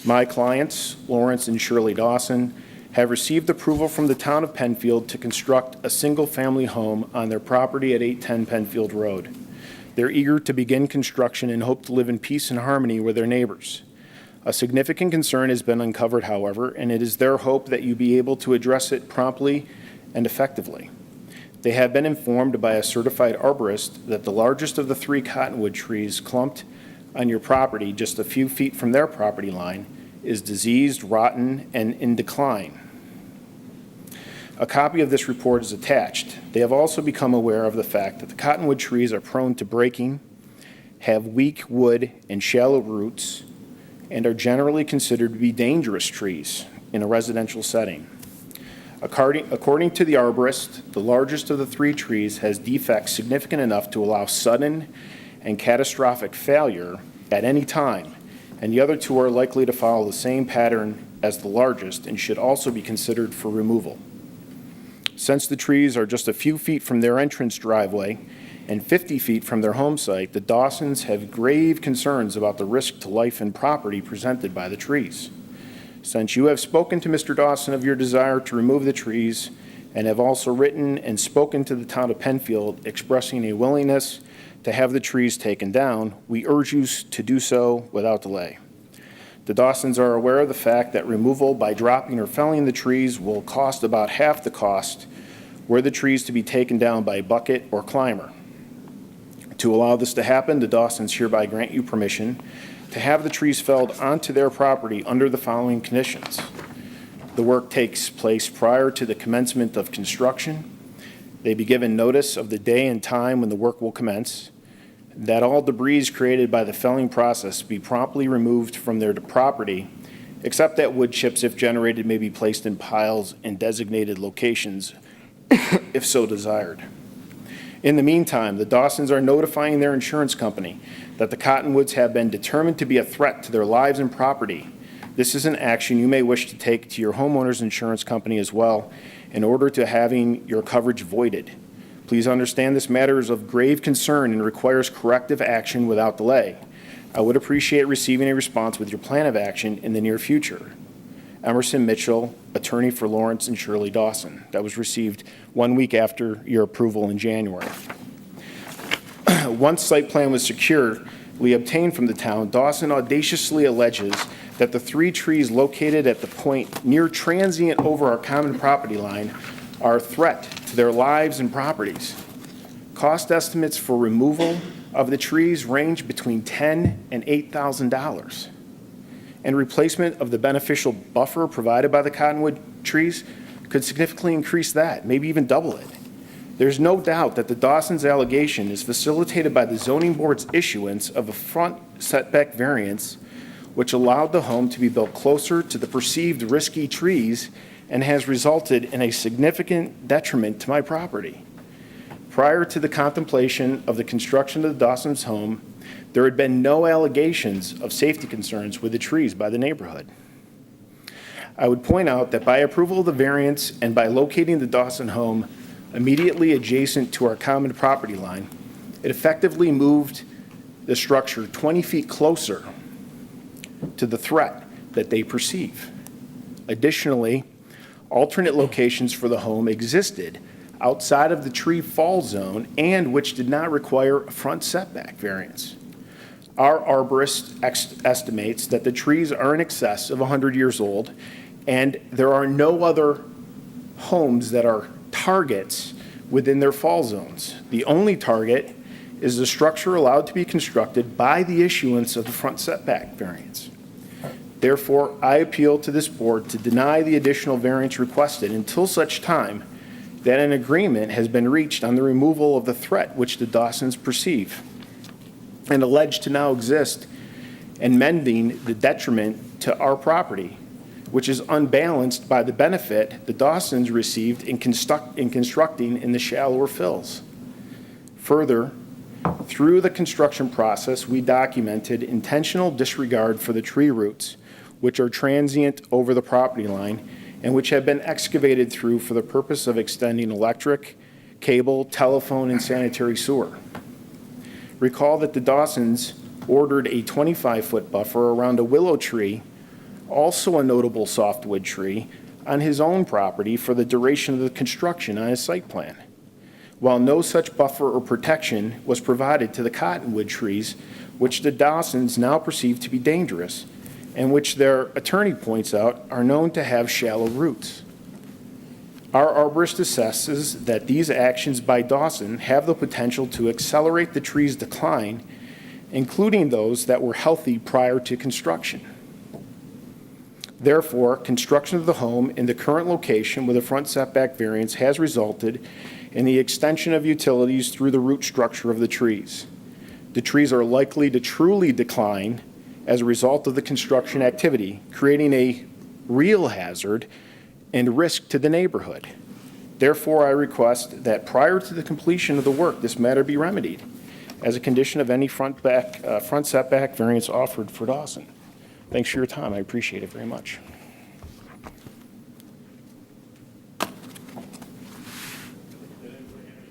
my clients, Lawrence and Shirley Dawson, have received approval from the town of Penfield to construct a single-family home on their property at 810 Penfield Road. They're eager to begin construction and hope to live in peace and harmony with their neighbors. A significant concern has been uncovered, however, and it is their hope that you be able to address it promptly and effectively. They have been informed by a certified arborist that the largest of the 3 cottonwood trees clumped on your property just a few feet from their property line is diseased, rotten, and in decline. A copy of this report is attached. They have also become aware of the fact that the cottonwood trees are prone to breaking, have weak wood and shallow roots, and are generally considered to be dangerous trees in a residential setting. According to the arborist, the largest of the 3 trees has defects significant enough to allow sudden and catastrophic failure at any time, and the other 2 are likely to follow the same pattern as the largest and should also be considered for removal. Since the trees are just a few feet from their entrance driveway and 50 feet from their home site, the Dawsons have grave concerns about the risk to life and property presented by the trees. Since you have spoken to Mr. Dawson of your desire to remove the trees and have also written and spoken to the town of Penfield expressing a willingness to have the trees taken down, we urge you to do so without delay. The Dawsons are aware of the fact that removal by dropping or felling the trees will cost about half the cost were the trees to be taken down by bucket or climber. To allow this to happen, the Dawsons hereby grant you permission to have the trees felled onto their property under the following conditions. The work takes place prior to the commencement of construction. They be given notice of the day and time when the work will commence. That all debris created by the felling process be promptly removed from their property, except that wood chips, if generated, may be placed in piles in designated locations if so desired. In the meantime, the Dawsons are notifying their insurance company that the Cottonwoods have been determined to be a threat to their lives and property. This is an action you may wish to take to your homeowner's insurance company as well in order to having your coverage voided. Please understand this matter is of grave concern and requires corrective action without delay. I would appreciate receiving a response with your plan of action in the near future. Emerson Mitchell, attorney for Lawrence and Shirley Dawson. That was received 1 week after your approval in January. Once site plan was securely obtained from the town, Dawson audaciously alleges that the 3 trees located at the point near transient over our common property line are a threat to their lives and properties. Cost estimates for removal of the trees range between $10,000 and $8,000. And replacement of the beneficial buffer provided by the cottonwood trees could significantly increase that, maybe even double it. There's no doubt that the Dawson's allegation is facilitated by the zoning board's issuance of a front setback variance, which allowed the home to be built closer to the perceived risky trees and has resulted in a significant detriment to my property. Prior to the contemplation of the construction of the Dawson's home, there had been no allegations of safety concerns with the trees by the neighborhood. I would point out that by approval of the variance and by locating the Dawson home immediately adjacent to our common property line, it effectively moved the structure 20 feet closer to the threat that they perceive. Additionally, alternate locations for the home existed outside of the tree fall zone and which did not require a front setback variance. Our arborist estimates that the trees are in excess of 100 years old, and there are no other homes that are targets within their fall zones. The only target is the structure allowed to be constructed by the issuance of the front setback variance. Therefore, I appeal to this board to deny the additional variance requested until such time that an agreement has been reached on the removal of the threat which the Dawsons perceive and allege to now exist and mending the detriment to our property, which is unbalanced by the benefit the Dawsons received in constructing in the shallower fills. Further, through the construction process, we documented intentional disregard for the tree roots, which are transient over the property line and which have been excavated through for the purpose of extending electric, cable, telephone, and sanitary sewer. Recall that the Dawsons ordered a 25-foot buffer around a willow tree, also a notable softwood tree, on his own property for the duration of the construction on his site plan. While no such buffer or protection was provided to the cottonwood trees, which the Dawsons now perceive to be dangerous, and which their attorney points out are known to have shallow roots. Our arborist assesses that these actions by Dawson have the potential to accelerate the tree's decline, including those that were healthy prior to construction. Therefore, construction of the home in the current location with a front setback variance has resulted in the extension of utilities through the root structure of the trees. The trees are likely to truly decline as a result of the construction activity, creating a real hazard and risk to the neighborhood. Therefore, I request that prior to the completion of the work, this matter be remedied as a condition of any front setback variance offered for Dawson. Thanks for your time. I appreciate it very much.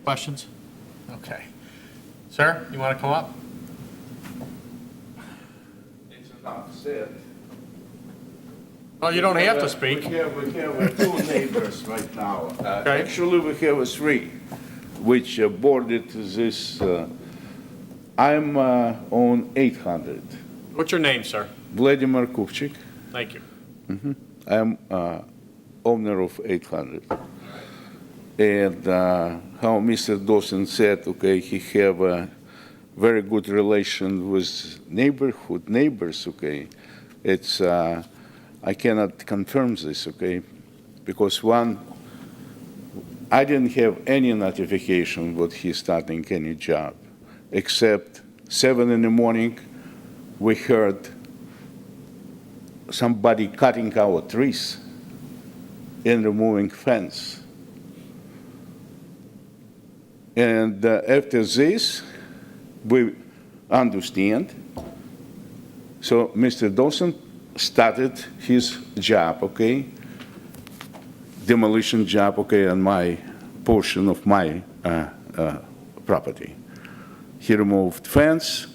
Questions? Okay. Sir, you want to come up? It's enough said. Well, you don't have to speak. We have two neighbors right now. Okay. Actually, we have three, which bordered this. I'm on 800. What's your name, sir? Vladimir Kupchik. Thank you. I'm owner of 800. And how Mr. Dawson said, okay, he have a very good relation with neighbors, okay. It's, I cannot confirm this, okay, because one, I didn't have any notification that he's starting any job, except 7 in the morning, we heard somebody cutting our trees and removing fence. And after this, we understand. So Mr. Dawson started his job, okay? Demolition job, okay, on my portion of my property. He removed fence,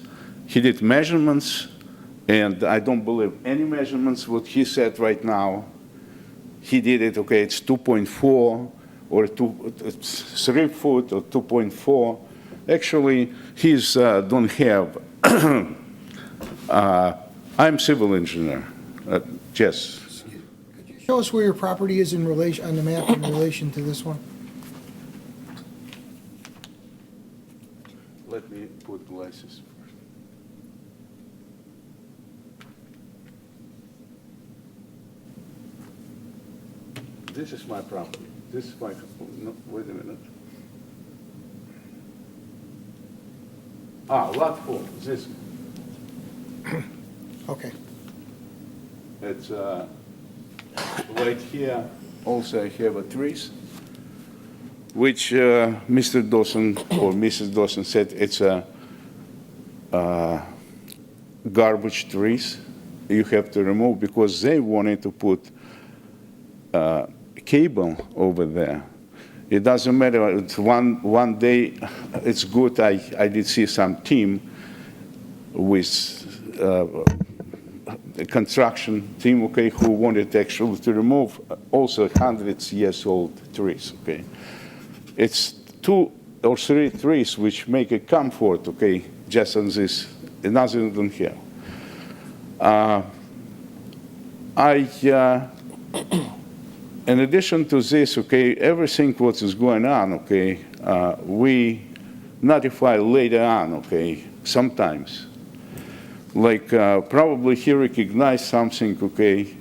he did measurements, and I don't believe any measurements what he said right now. He did it, okay, it's 2.4 or 3 foot or 2.4. Actually, he's don't have, I'm civil engineer, yes. Could you show us where your property is in relation, on the map in relation to this one? Let me put glasses first. This is my property. This is my, no, wait a minute. Lot 4, this. Okay. It's right here. Also, I have a trees, which Mr. Dawson or Mrs. Dawson said it's a garbage trees you have to remove because they wanted to put cable over there. It doesn't matter. It's one day, it's good. I did see some team with a construction team, okay, who wanted actually to remove also hundreds years old trees, okay. It's 2 or 3 trees which make a comfort, okay, just on this, nothing than here. In addition to this, okay, everything what is going on, okay, we notify later on, okay, sometimes. Like probably he recognized something, okay,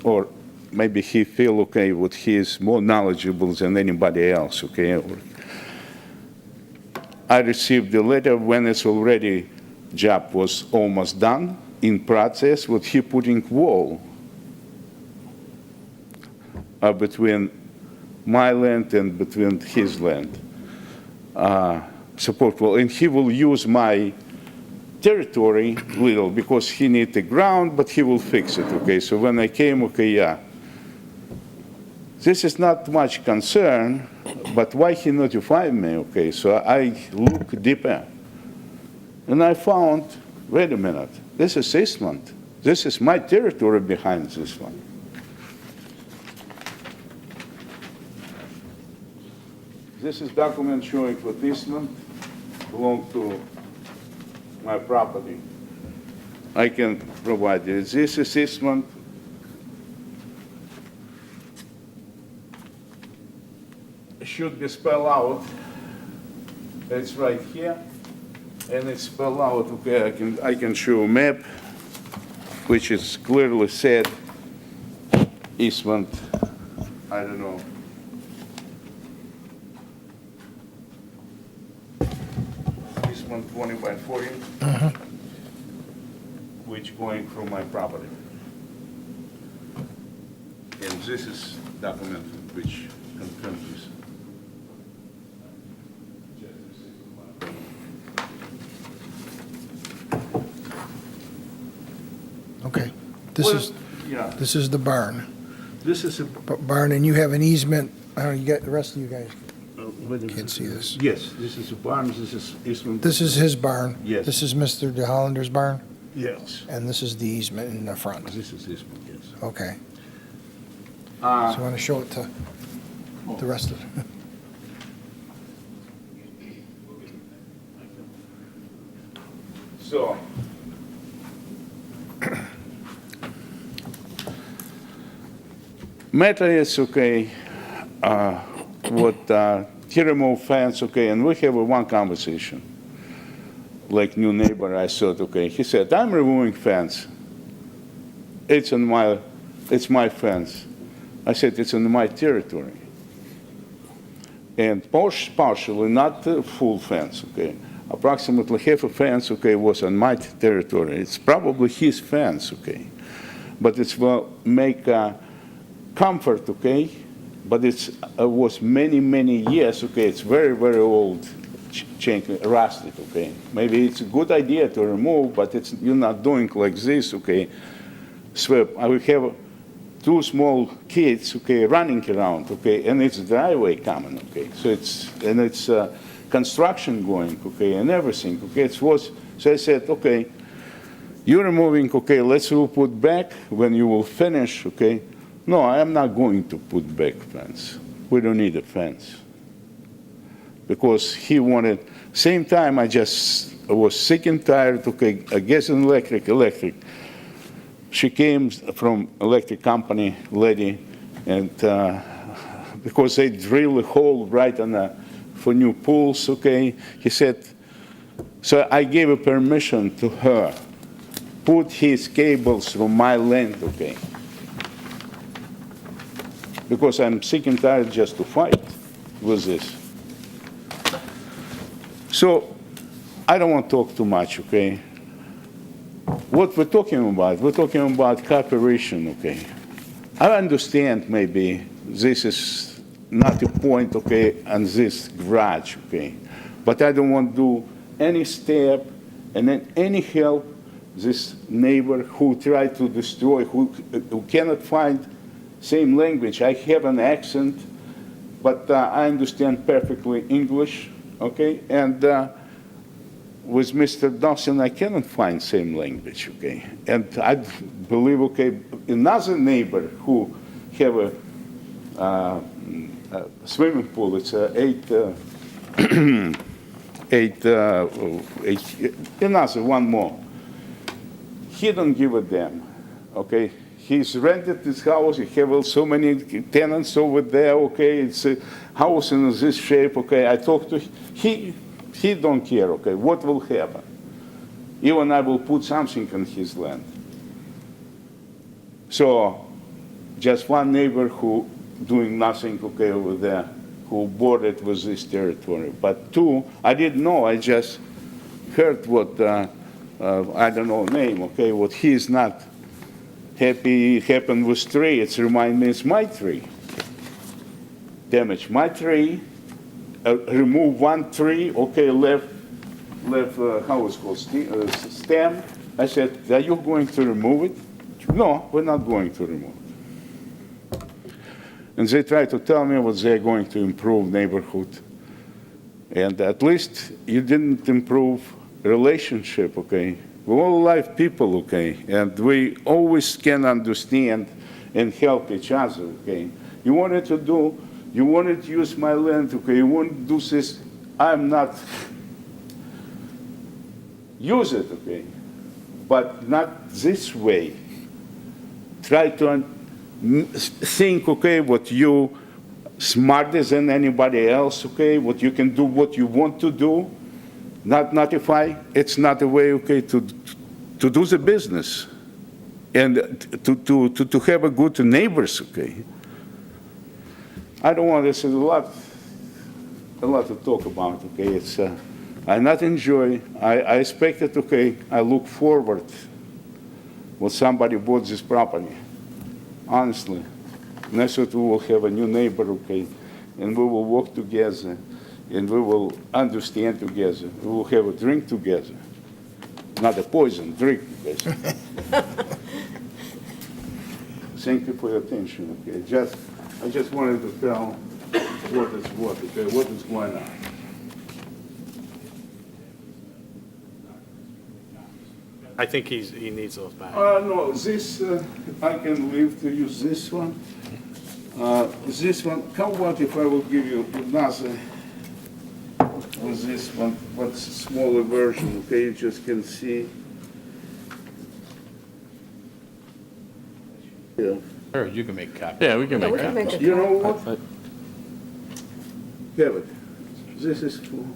or maybe he feel, okay, what he is more knowledgeable than anybody else, okay. I received the letter when it's already, job was almost done, in process, with he putting wall between my land and between his land, support wall, and he will use my territory little because he need the ground, but he will fix it, okay? So when I came, okay, yeah. This is not much concern, but why he notified me, okay? So I look deeper, and I found, wait a minute, this is easement. This is my territory behind this one. This is document showing what easement belong to my property. I can provide it. This is easement. Should be spelled out. It's right here, and it's spelled out. Okay, I can show a map, which is clearly said easement. I don't know. Easement 20 by 40, which going from my property. And this is document which confirms this. Okay. This Well, is, yeah, this is the barn. this is a, Barn, and you have an easement, I don't know, you got, the rest of you guys wait a can't minute. see this. Yes, this is a barn, this is easement. This is his barn. Yes. This is Mr. De Hollander's barn, Yes, and this is the easement in the front. this is easement, yes. Okay. So I want to show it to the rest of it. So, matter is okay, what he removed fence, okay, and we have one conversation. Like new neighbor, I thought, okay, he said, I'm removing fence. It's my fence. I said, it's in my territory. And partially, not the full fence, okay. Approximately half a fence, okay, was on my territory. It's probably his fence, okay. But it will make comfort, okay, but it was many, many years, okay, it's very, very old, rusted, okay. Maybe it's a good idea to remove, but you're not doing like this, okay. Sweep, I will have 2 small kids, okay, running around, okay, and it's driveway coming, okay. So it's construction going, okay, and everything, okay. So I said, okay, you're removing, okay, let's put back when you will finish, okay. No, I am not going to put back fence. We don't need a fence. Because he wanted, same time I was sick and tired, okay, gas and electric. She came from electric company, lady, and because they drill a hole right for new pools, okay, he said, so I gave a permission to her, put his cables through my land, okay, because I'm sick and tired just to fight with this. So I don't want to talk too much, okay? What we're talking about cooperation, okay? I understand maybe this is not a point, okay, on this garage, okay? But I don't want to do any step and then any help this neighbor who tried to destroy, who cannot find same language. I have an accent, but I understand perfectly English, okay? And with Mr. Dawson, I cannot find same language, okay? And I believe, okay, another neighbor who have a swimming pool, it's another one more. He don't give a damn, okay? He's rented this house, he have so many tenants over there, okay? It's a house in this shape, okay? I talked to him, he don't care, okay? What will happen? Even I will put something on his land. So, just one neighbor who doing nothing, okay, over there, who bordered with this territory. But 2, I didn't know, I just heard what, I don't know name, okay, what he's not happy happened with 3. It reminds me it's my tree. Damage my tree, remove 1 tree, okay, left, how it's called, stem. I said, are you going to remove it? No, we're not going to remove it. And they try to tell me what they're going to improve neighborhood. And at least you didn't improve relationship, okay? We're all live people, okay? And we always can understand and help each other, okay? You wanted to use my land, okay? You want to do this, I'm not, use it, okay? But not this way. Try to think, okay, what you smarter than anybody else, okay? What you can do, what you want to do. Not notify, it's not a way, okay, to do the business and to have a good neighbors, okay. I don't want this, a lot to talk about, okay. It's, I not enjoy, I expected, okay, I look forward when somebody bought this property, honestly. Next week we will have a new neighbor, okay, and we will work together. And we will understand together. We will have a drink together. Not a poison, drink together. Thank you for your attention, okay? I just wanted to tell what is what, okay? What is going on. I think he needs those back. No, this, I can leave to use this one. This one, how about if I will give you another, with this one, what's a smaller version, okay, you just can see. Yeah. Sure, you can make copies. Yeah, we can make We can that. make a You know copy. what? Have it. This is cool.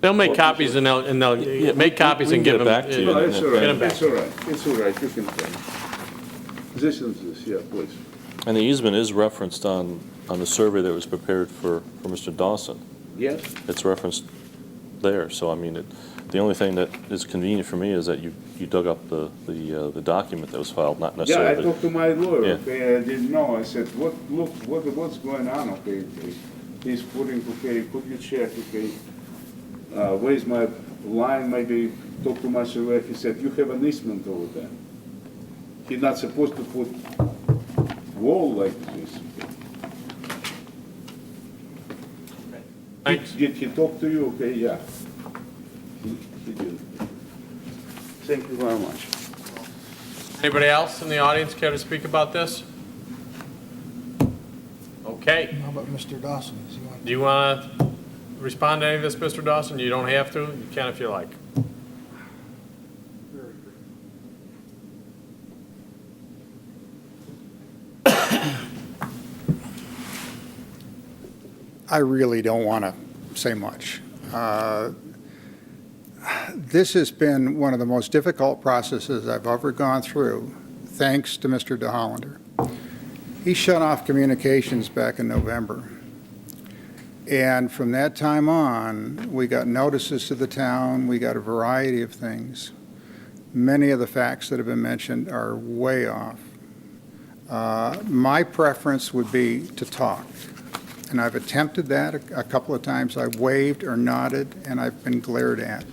They'll make copies and they'll make copies and we give can them. get it back to you. No, it's all Get right, 'em back. it's all right, it's all right, you can tell. This and this, yeah, please. And the easement is referenced on the survey that was prepared for Mr. Dawson. Yes? It's referenced there, so I mean, The only thing that is convenient for me is that you dug up the document that was filed, not Yeah, I necessarily. talked to my lawyer, Yeah. okay, I didn't know, I said, what's going on, okay? He's putting, okay, could you check, okay, where's my line, maybe talk to my surveyor, he said, you have an easement over there. He's not supposed to put wall like this. Thanks. Did he talk to you, okay, yeah. He did. Thank you very much. Anybody else in the audience care to speak about this? Okay. How about Mr. Dawson? Does he want- Do you want to respond to any of this, Mr. Dawson? You don't have to. You can if you like. I really don't want to say much. This has been one of the most difficult processes I've ever gone through, thanks to Mr. DeHollander. He shut off communications back in November. And from that time on, we got notices to the town, we got a variety of things. Many of the facts that have been mentioned are way off. My preference would be to talk. And I've attempted that a couple of times. I've waved or nodded, and I've been glared at.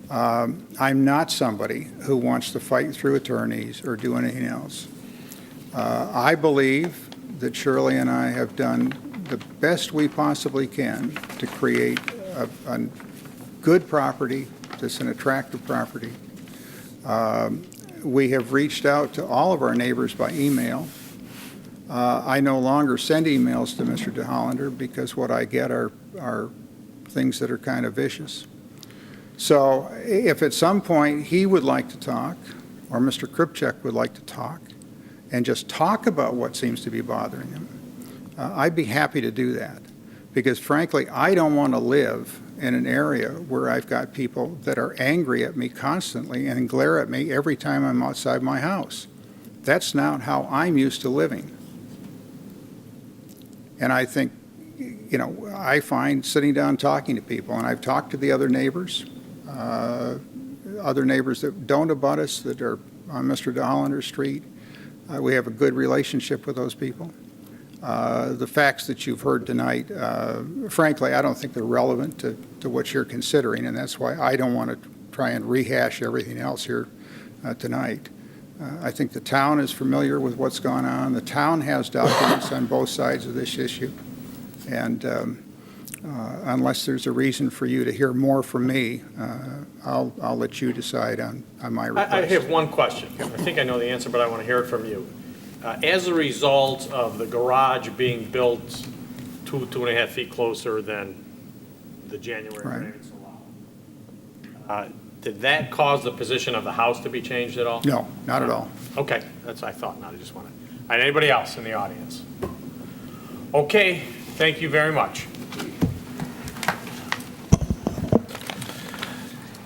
I'm not somebody who wants to fight through attorneys or do anything else. I believe that Shirley and I have done the best we possibly can to create a good property that's an attractive property. We have reached out to all of our neighbors by email. I no longer send emails to Mr. DeHollander because what I get are things that are kind of vicious. So if at some point he would like to talk, or Mr. Kripchek would like to talk, and just talk about what seems to be bothering him, I'd be happy to do that. Because frankly, I don't want to live in an area where I've got people that are angry at me constantly and glare at me every time I'm outside my house. That's not how I'm used to living. And I think, you know, I find sitting down talking to people, and I've talked to the other neighbors that don't abut us, that are on Mr. DeHollander Street. We have a good relationship with those people. The facts that you've heard tonight, frankly, I don't think they're relevant to what you're considering, and that's why I don't want to try and rehash everything else here tonight. I think the town is familiar with what's gone on. The town has documents on both sides of this issue. And unless there's a reason for you to hear more from me, I'll let you decide on my request. I have one question. I think I know the answer, but I want to hear it from you. As a result of the garage being built 2.5 feet closer than the January Right. variance allowed, did that cause the position of the house to be changed at all? No, not at all. Okay, that's what I thought. Now I just want to. All right, anybody else in the audience? Okay, thank you very much.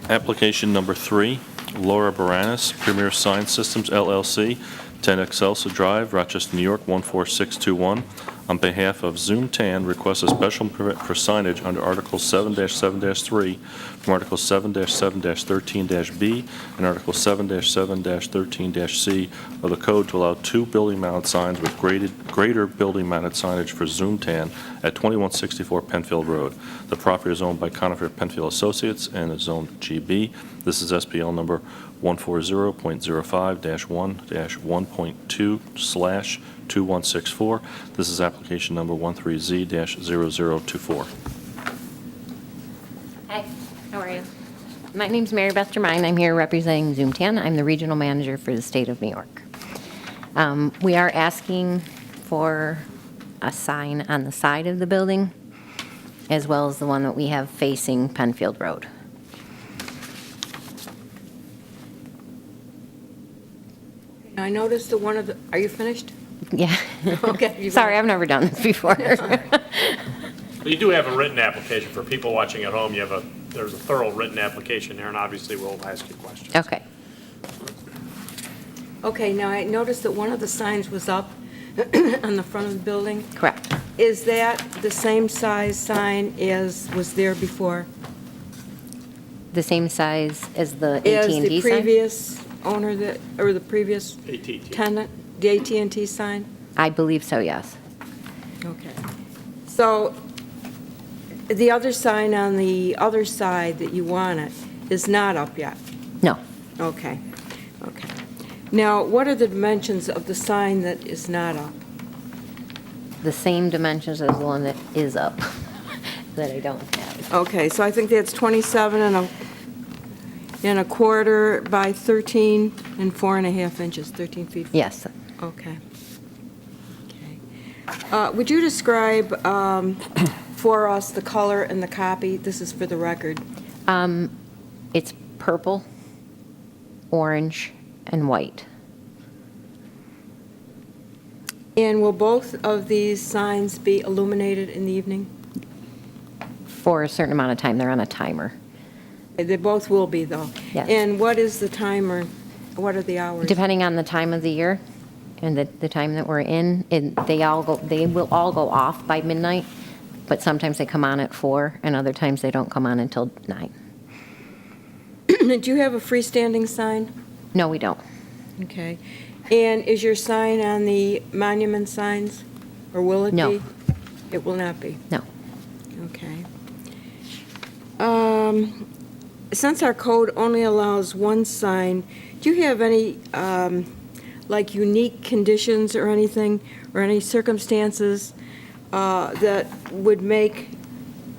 Application number 3, Laura Baranis, Premier Sign Systems LLC, 10 Excelsa Drive, Rochester, New York, 14621. On behalf of Zoom Tan, requests a special permit for signage under Article 7-7-3 from Article 7-7-13-B and Article 7-7-13-C of the Code to allow 2 building-mounted signs with greater building-mounted signage for Zoom Tan at 2164 Penfield Road. The property is owned by Conifer Penfield Associates and is zoned GB. This is SPL number 140.05-1-1.2/2164. This is application number 13Z-0024. Hi, how are you? My name's Mary Beth Germain. I'm here representing Zoomtan. I'm the regional manager for the state of New York. We are asking for a sign on the side of the building, as well as the one that we have facing Penfield Road. I noticed that one of the, are you finished? Yeah. Okay. Sorry, I've never done this before. You do have a written application for people watching at home. There's a thorough written application there, and obviously we'll ask you questions. Okay. Okay, now I noticed that one of the signs was up on the front of the building. Correct. Is that the same size sign as was there before? The same size as the As AT&T the sign? previous owner that, or the previous AT&T. tenant, the AT&T sign? I believe so, yes. Okay. So the other sign on the other side that you want it is not up yet? No. Okay, okay. Now, what are the dimensions of the sign that is not up? The same dimensions as the one that is up, that I don't have. Okay, so I think that's 27 and a quarter by 13 and 4.5 inches, 13 feet. Yes. Okay. Okay. Would you describe for us the color and the copy? This is for the record. It's purple, orange, and white. And will both of these signs be illuminated in the evening? For a certain amount of time, they're on a timer. They both will be, though? Yes. And what is the timer? What are the hours? Depending on the time of the year and the time that we're in, they will all go off by midnight, but sometimes they come on at 4, and other times they don't come on until 9. Do you have a freestanding sign? No, we don't. Okay. And is your sign on the monument signs, or will it be? No. It will not be? No. Okay. Since our code only allows one sign, do you have any, like, unique conditions or anything, or any circumstances that would make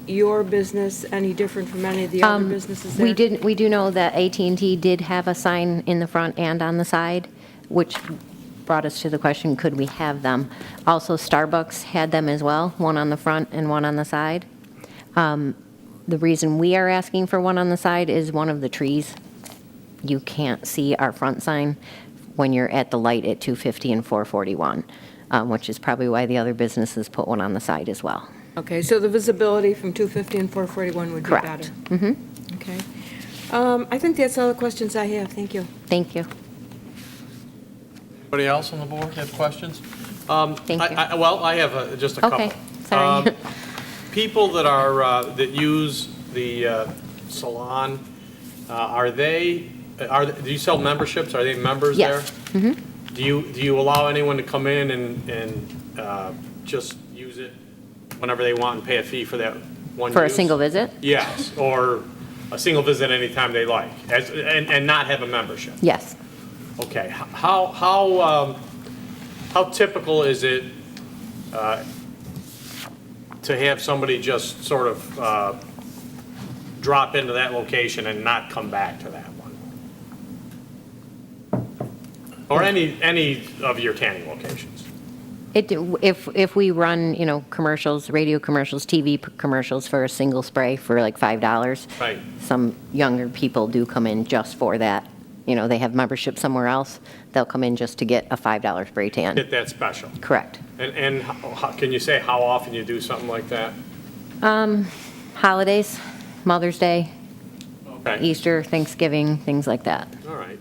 your business any different from any of the other businesses there? We do know that AT&T did have a sign in the front and on the side, which brought us to the question, could we have them? Also, Starbucks had them as well, one on the front and one on the side. The reason we are asking for one on the side is one of the trees. You can't see our front sign when you're at the light at 250 and 441, which is probably why the other businesses put one on the side as well. Okay, so the visibility from 250 and 441 would be better? Correct. Mm-hmm. Okay. I think that's all the questions I have. Thank you. Thank you. Anybody else on the board have questions? Thank you. Well, I have just a couple. Okay, sorry. People that are, that use the salon, do you sell memberships? Are they members there? Yes. Mm-hmm. Do you allow anyone to come in and just use it whenever they want and pay a fee for that one For a use? single visit? Yes, or a single visit anytime they like, and not have a membership? Yes. Okay, how typical is it to have somebody just sort of drop into that location and not come back to that one? Or any of your tanning locations? If we run, commercials, radio commercials, TV commercials for a single spray for like $5. Right. Some younger people do come in just for that. They have membership somewhere else. They'll come in just to get a $5 spray tan. Get that special? Correct. And can you say how often you do something like that? Holidays, Mother's Day, Okay, Easter, Thanksgiving, things like that. all right.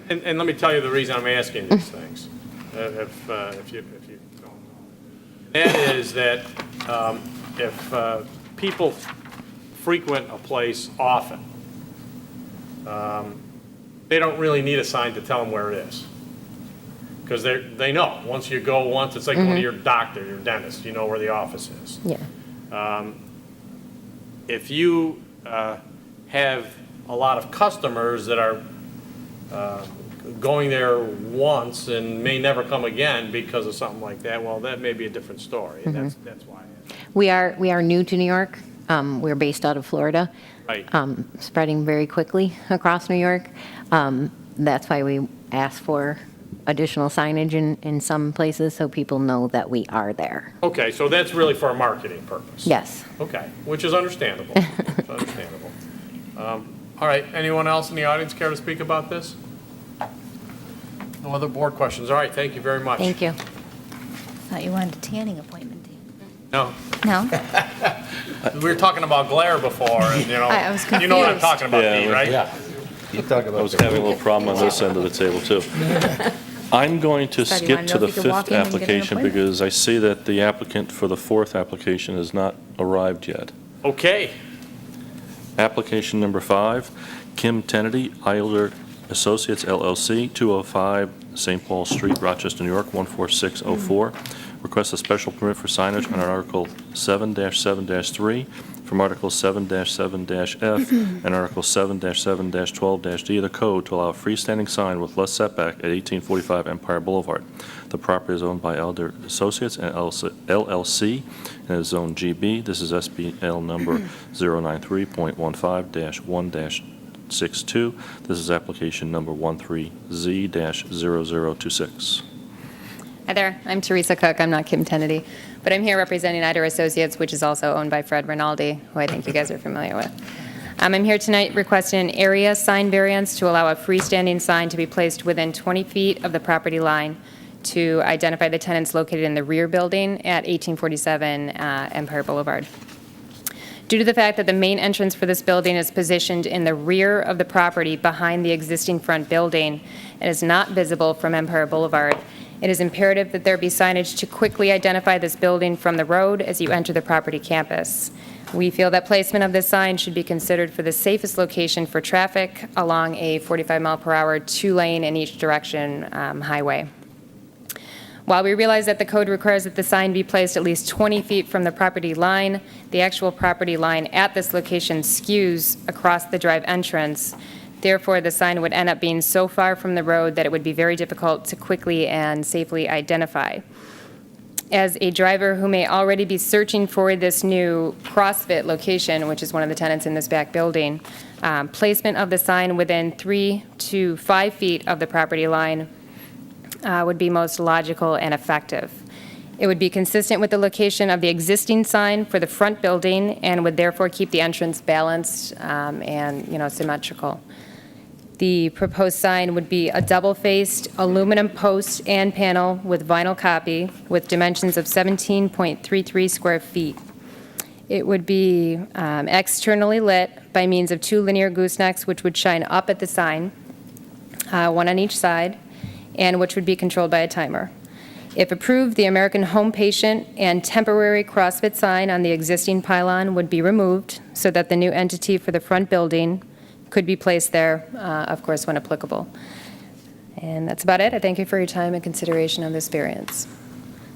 And let me tell you the reason I'm asking these things, if you don't know. That is that if people frequent a place often, they don't really need a sign to tell them where it is. Because they know, once you go once, it's like going to your doctor, your dentist, you know where the office is. Yeah. If you have a lot of customers that are going there once and may never come again because of something like that, well, that may be a different story, and that's why. We are new to New York. We're based out of Florida. Right. Spreading very quickly across New York. That's why we ask for additional signage in some places so people know that we are there. Okay, so that's really for a marketing purpose? Yes. Okay, which is understandable. It's understandable. All right, anyone else in the audience care to speak about this? No other board questions? All right, thank you very much. Thank you. Thought you wanted a tanning appointment, Dan. No, No? we were talking about glare before, and I was you know what I'm confused. talking about, Yeah, Pete, right? You talk about I was having a little problem on this end of the table, too. I'm going to So do you skip wanna to know the if you can walk fifth in and get an application appointment? because I see that the applicant for the fourth application has not arrived yet. Okay, Application number 5, Kim Kennedy, Eiler Associates LLC, 205 St. Paul Street, Rochester, New York, 14604. Requests a special permit for signage on Article 7-7-3 from Article 7-7-F and Article 7-7-12-D of the Code to allow a freestanding sign with less setback at 1845 Empire Boulevard. The property is owned by Elder Associates and LLC and is Zone GB. This is SBL number 093.15-1-62. This is application number 13Z-0026. Hi there, I'm Teresa Cook, I'm not Kim Kennedy, but I'm here representing Eider Associates, which is also owned by Fred Rinaldi, who I think you guys are familiar with. I'm here tonight requesting an area sign variance to allow a freestanding sign to be placed within 20 feet of the property line to identify the tenants located in the rear building at 1847 Empire Boulevard. Due to the fact that the main entrance for this building is positioned in the rear of the property behind the existing front building and is not visible from Empire Boulevard, it is imperative that there be signage to quickly identify this building from the road as you enter the property campus. We feel that placement of this sign should be considered for the safest location for traffic along a 45-mile-per-hour, 2-lane in each direction highway. While we realize that the code requires that the sign be placed at least 20 feet from the property line, the actual property line at this location skews across the drive entrance. Therefore, the sign would end up being so far from the road that it would be very difficult to quickly and safely identify. As a driver who may already be searching for this new CrossFit location, which is one of the tenants in this back building, placement of the sign within 3 to 5 feet of the property line would be most logical and effective. It would be consistent with the location of the existing sign for the front building and would therefore keep the entrance balanced and, symmetrical. The proposed sign would be a double-faced aluminum post and panel with vinyl copy with dimensions of 17.33 square feet. It would be externally lit by means of 2 linear goosenecks which would shine up at the sign, one on each side, and which would be controlled by a timer. If approved, the American Home Patient and temporary CrossFit sign on the existing pylon would be removed so that the new entity for the front building could be placed there, of course, when applicable. And that's about it. I thank you for your time and consideration of this variance.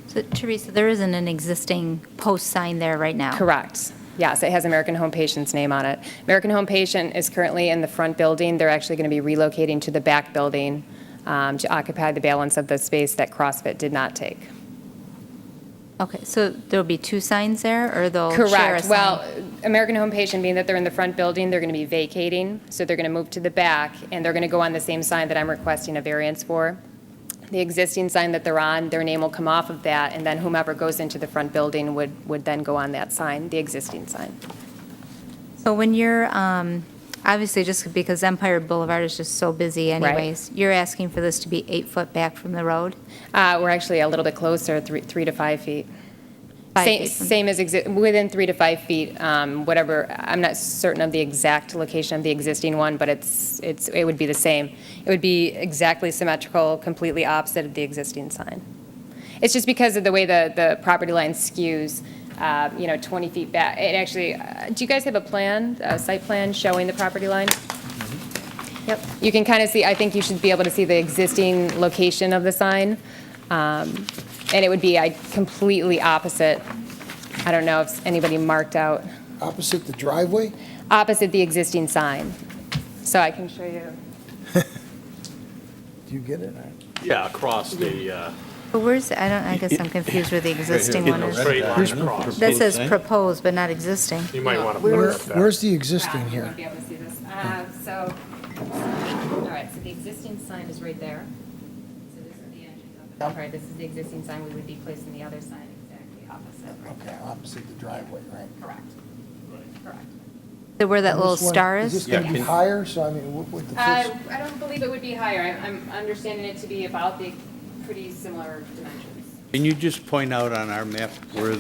So Teresa, there isn't an existing post sign there right now? Correct. Yes, it has American Home Patient's name on it. American Home Patient is currently in the front building. They're actually going to be relocating to the back building to occupy the balance of the space that CrossFit did not take. Okay, so there'll be 2 signs there, or they'll share a Correct. sign? Well, American Home Patient, being that they're in the front building, they're going to be vacating, so they're going to move to the back, and they're going to go on the same sign that I'm requesting a variance for. The existing sign that they're on, their name will come off of that, and then whomever goes into the front building would then go on that sign, the existing sign. So when you're, obviously, just because Empire Boulevard is just so busy anyways, you're asking for this to be 8 foot back from the road? We're actually a little bit closer, 3 to 5 feet. 5 Same, feet from- same as, within 3 to 5 feet, whatever, I'm not certain of the exact location of the existing one, but it would be the same. It would be exactly symmetrical, completely opposite of the existing sign. It's just because of the way the property line skews, 20 feet back. It actually, do you guys have a site plan showing the property line? Yep. You can kind of see, I think you should be able to see the existing location of the sign. And it would be completely opposite. I don't know if anybody marked out. Opposite the driveway? Opposite the existing sign. So I can show you. Do you get it? Yeah, across the, But where's, I guess I'm confused where the existing one is. straight line across. That says proposed, but not existing. You might want to put it up there. Where's the existing You here? won't be able to see this. All right, so the existing sign is right there. So this is the entrance of the, right, this is the existing sign. We would be placing the other sign exactly opposite. Okay, opposite the driveway, right? Correct. Correct. So where that little This one- star Is this is? going to be higher? So I mean, with the first, I don't believe it would be higher. I'm understanding it to be about the pretty similar dimensions. Can you just point out on our map where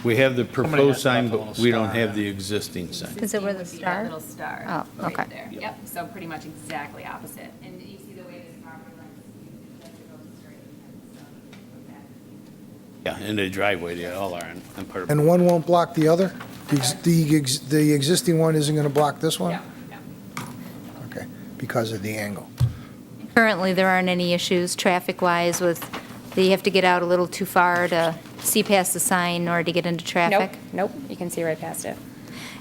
we have the proposed sign, but we don't have the existing sign? Is it where the Would be that star? little star. Oh, right okay. there. Yep, so pretty much exactly opposite. And you see the way this property line is, it goes straight. And so, Yeah, in the driveway, they all are on part of. and one won't block the other? The existing one isn't going to block this one? Okay, because of the angle. Currently, there aren't any issues traffic-wise with, that you have to get out a little too far to see past the sign in order to get into Nope, traffic? nope, you can see right past it.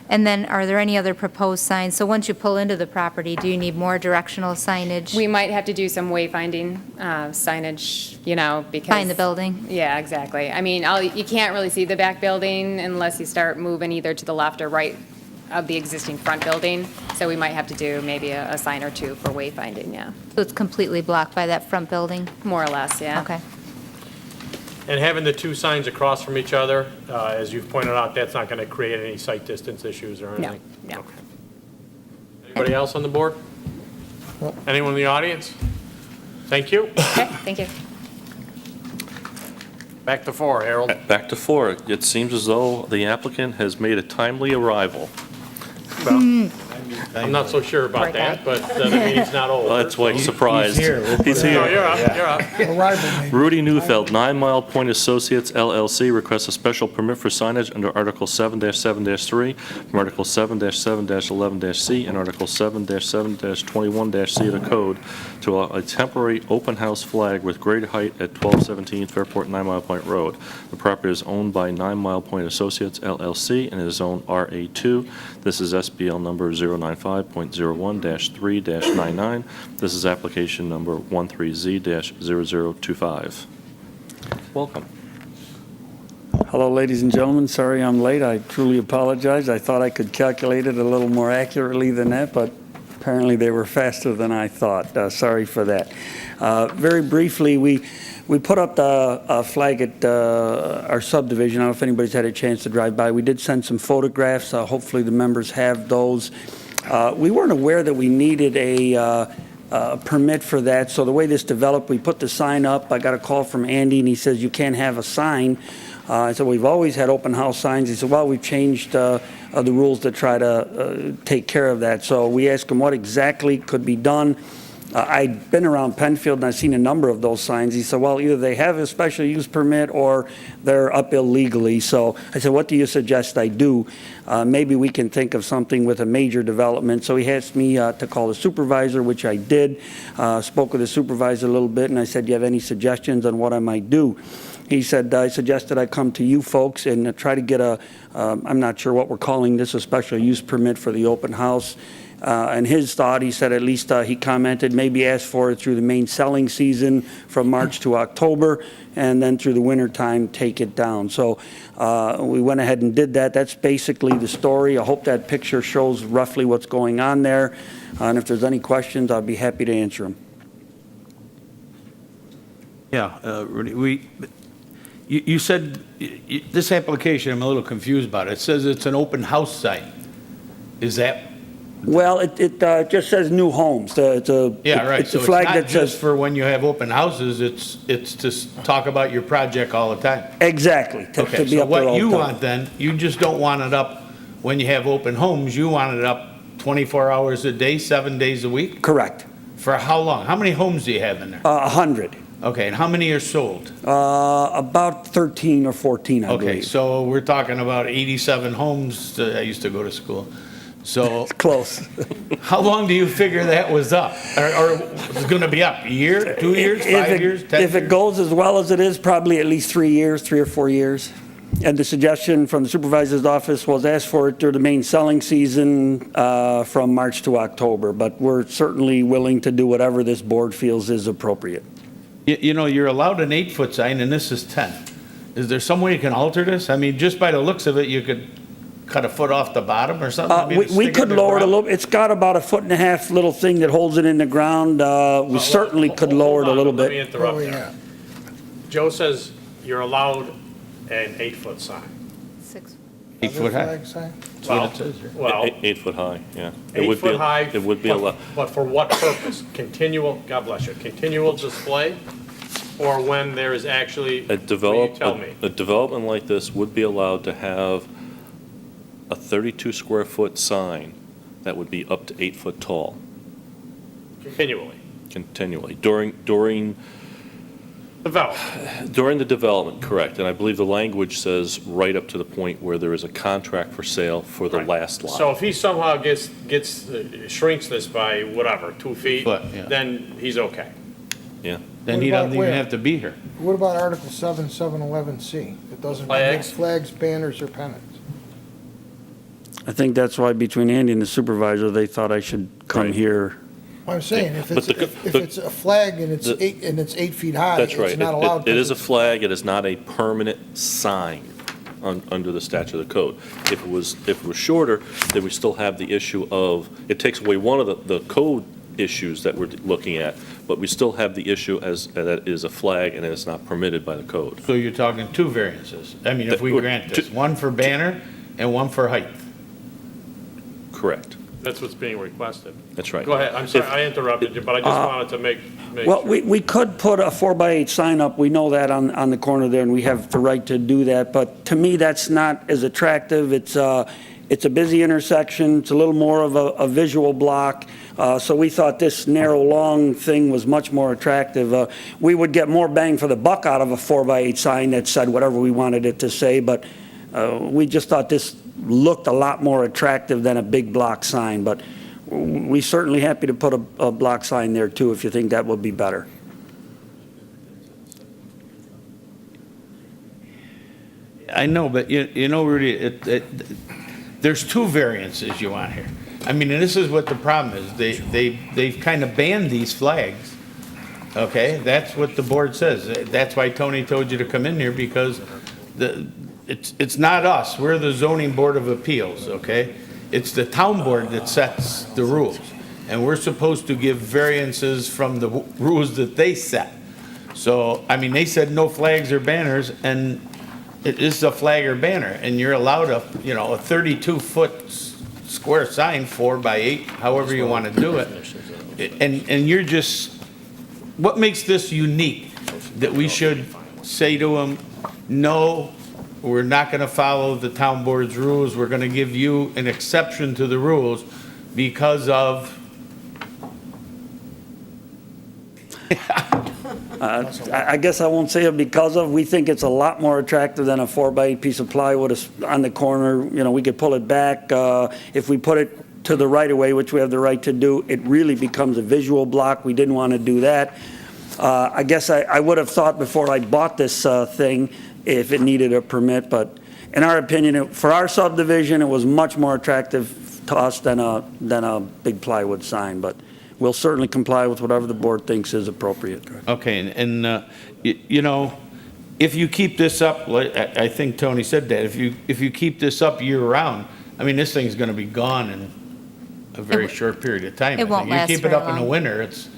And then, are there any other proposed signs? So once you pull into the property, do you need more directional signage We might have to do some wayfinding signage, because. behind the building? Yeah, exactly. I mean, you can't really see the back building unless you start moving either to the left or right of the existing front building. So we might have to do maybe a sign or two for wayfinding, yeah. So it's completely blocked by that front building? More or less, yeah. Okay. And having the two signs across from each other, as you've pointed out, that's not going to create any sight distance issues or No, anything? no. Okay. Anybody else on the board? Anyone in the audience? Thank you. Okay, thank you. Back to 4, Harold. Back to 4. It seems as though the applicant has made a timely arrival. Well, I'm not so sure about that, but that means he's not over. Well, that's why he's surprised. He's here. We'll put He's it here. No, you're up, you're up. Arrival, maybe. Rudy Neufeld, 9 Mile Point Associates LLC, requests a special permit for signage under Article 7-7-3 from Article 7-7-11-C and Article 7-7-21-C of the Code to allow a temporary open house flag with greater height at 1217 Fairport 9 Mile Point Road. The property is owned by 9 Mile Point Associates LLC and is zoned RA2. This is SBL number 095.01-3-99. This is application number 13Z-0025. Welcome. Hello, ladies and gentlemen. Sorry I'm late. I truly apologize. I thought I could calculate it a little more accurately than that, but apparently they were faster than I thought. Sorry for that. Very briefly, we put up the flag at our subdivision. I don't know if anybody's had a chance to drive by. We did send some photographs. Hopefully the members have those. We weren't aware that we needed a permit for that, so the way this developed, we put the sign up. I got a call from Andy, and he says, you can't have a sign. I said, we've always had open house signs. He said, well, we've changed the rules to try to take care of that. So we asked him what exactly could be done. I'd been around Penfield and I've seen a number of those signs. He said, well, either they have a special use permit or they're up illegally. So I said, what do you suggest I do? Maybe we can think of something with a major development. So he asked me to call the supervisor, which I did. Spoke with the supervisor a little bit and I said, do you have any suggestions on what I might do? He said, I suggested I come to you folks and try to get I'm not sure what we're calling this, a special use permit for the open house. And his thought, he said, at least he commented, maybe ask for it through the main selling season from March to October, and then through the winter time, take it down. So we went ahead and did that. That's basically the story. I hope that picture shows roughly what's going on there. And if there's any questions, I'd be happy to answer them. Yeah, Rudy, you said, this application, I'm a little confused about it. It says it's an open house sign. Is that? Well, it just says new homes. It's a Yeah, right. It's So a it's flag not that just says for when you have open houses, it's to talk about your project all the time. exactly to Okay, be so up there all what you the time. want then, you just don't want it up when you have open homes, you want it up 24 hours a day, 7 days a week? Correct. For how long? How many homes do you have in there? 100. Okay, and how many are sold? About 13 or 14, I Okay, believe. so we're talking about 87 homes. I used to go to school. So It's close. how long do you figure that was up? Or it's going to be up? A year, 2 years, 5 years, 10 years? If it goes as well as it is, probably at least 3 years, 3 or 4 years. And the suggestion from the supervisor's office was ask for it through the main selling season from March to October. But we're certainly willing to do whatever this board feels is appropriate. You know, you're allowed an 8-foot sign and this is 10. Is there some way you can alter this? I mean, just by the looks of it, you could cut a foot off the bottom or something? I mean, We stick could in the lower it a ground? little, it's got about 1.5 foot little thing that holds it in the ground. We certainly could lower it a little Let me bit. interrupt Oh, there. yeah. Joe says you're allowed an 8-foot sign. 6. 8 foot high. Flag sign? That's what it says here. Well, 8 foot high, yeah. It would 8 be- foot high. It would be allowed. But for what purpose? Continual, God bless you, continual display? Or when there is actually, will you tell me? A development like this would be allowed to have a 32 square foot sign that would be up to 8 foot tall Continually. continually. During Develop. During the development, correct, and I believe the language says right up to the point where there is a contract for sale for the Right. last lot. So if he somehow shrinks this by whatever, 2 feet, Foot, yeah. then he's okay. Yeah, Then What he about doesn't even where? have to be here. What about Article 7, 711C? It doesn't Flags? flags, banners, or pennants. I think that's why between Andy and the supervisor, they thought I should come Right. here. I'm saying, if But it's, the- if the- it's a flag and it's the- 8 feet high, that's right. it's not allowed. It is a 'cause flag, it is not a permanent sign under the statute of the code. If it was shorter, then we still have the issue of, it takes away one of the code issues that we're looking at, but we still have the issue as, that it is a flag and it's not permitted by the code. So you're talking 2 variances. I mean, if we That- grant this, one for banner and one for height. Correct, That's what's being requested. that's right. Go ahead, I'm sorry, If- I interrupted you, but I just wanted to make Well, sure. we could put a 4x8 sign up, we know that on the corner there, and we have the right to do that, but to me, that's not as attractive. It's a busy intersection, it's a little more of a visual block, so we thought this narrow, long thing was much more attractive. We would get more bang for the buck out of a 4x8 sign that said whatever we wanted it to say, but we just thought this looked a lot more attractive than a big block sign, but we certainly happy to put a block sign there too, if you think that would be better. I know, but you know, Rudy, there's 2 variances you want here. I mean, and this is what the problem is. They've kind of banned these flags. Okay, that's what the board says. That's why Tony told you to come in here, because it's not us. We're the zoning board of appeals, okay? It's the town board that sets the rules. And we're supposed to give variances from the rules that they set. So, I mean, they said no flags or banners, and it is a flag or banner, and you're allowed a 32-foot square sign, 4x8, however you want to do it. And you're just, what makes this unique that we should say to them, no, we're not going to follow the town board's rules, we're going to give you an exception to the rules because of, I guess I won't say it because of, we think it's a lot more attractive than a 4x8 piece of plywood on the corner. We could pull it back. If we put it to the right of way, which we have the right to do, it really becomes a visual block. We didn't want to do that. I guess I would have thought before I bought this thing if it needed a permit, but in our opinion, for our subdivision, it was much more attractive to us than a big plywood sign, but we'll certainly comply with whatever the board thinks is appropriate. okay, and if you keep this up, like I think Tony said that, if you keep this up year-round, I mean, this thing's going to be gone in a very short period of time. it won't last You keep it very up in the long. winter, it's,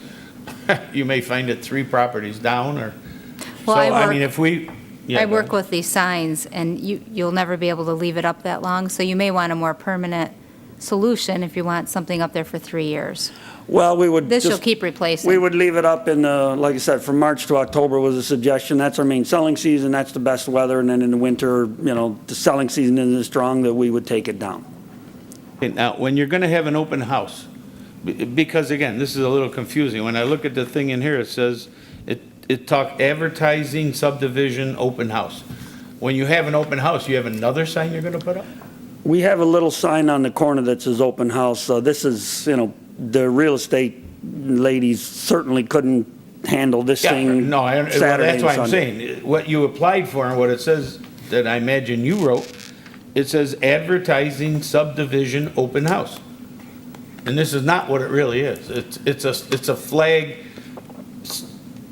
you may find it 3 properties down, or, so, Well, I mean, if we. yeah, I go work ahead. with these signs, and you'll never be able to leave it up that long, so you may want a more permanent solution if you want something up there for 3 years. Well, we would This you'll just, keep replacing. we would leave it up in, like I said, from March to October was a suggestion. That's our main selling season, that's the best weather, and then in the winter, the selling season isn't as strong, that we would take it down. Okay, now, when you're going to have an open house, because again, this is a little confusing. When I look at the thing in here, it says, it talk advertising subdivision open house. When you have an open house, you have another sign you're going to put up? We have a little sign on the corner that says open house. This is, the real estate ladies certainly couldn't handle this Yeah, thing no, well, Saturday that's and what I'm Sunday. saying. What you applied for and what it says, that I imagine you wrote, it says advertising subdivision open house. And this is not what it really is. It's a flag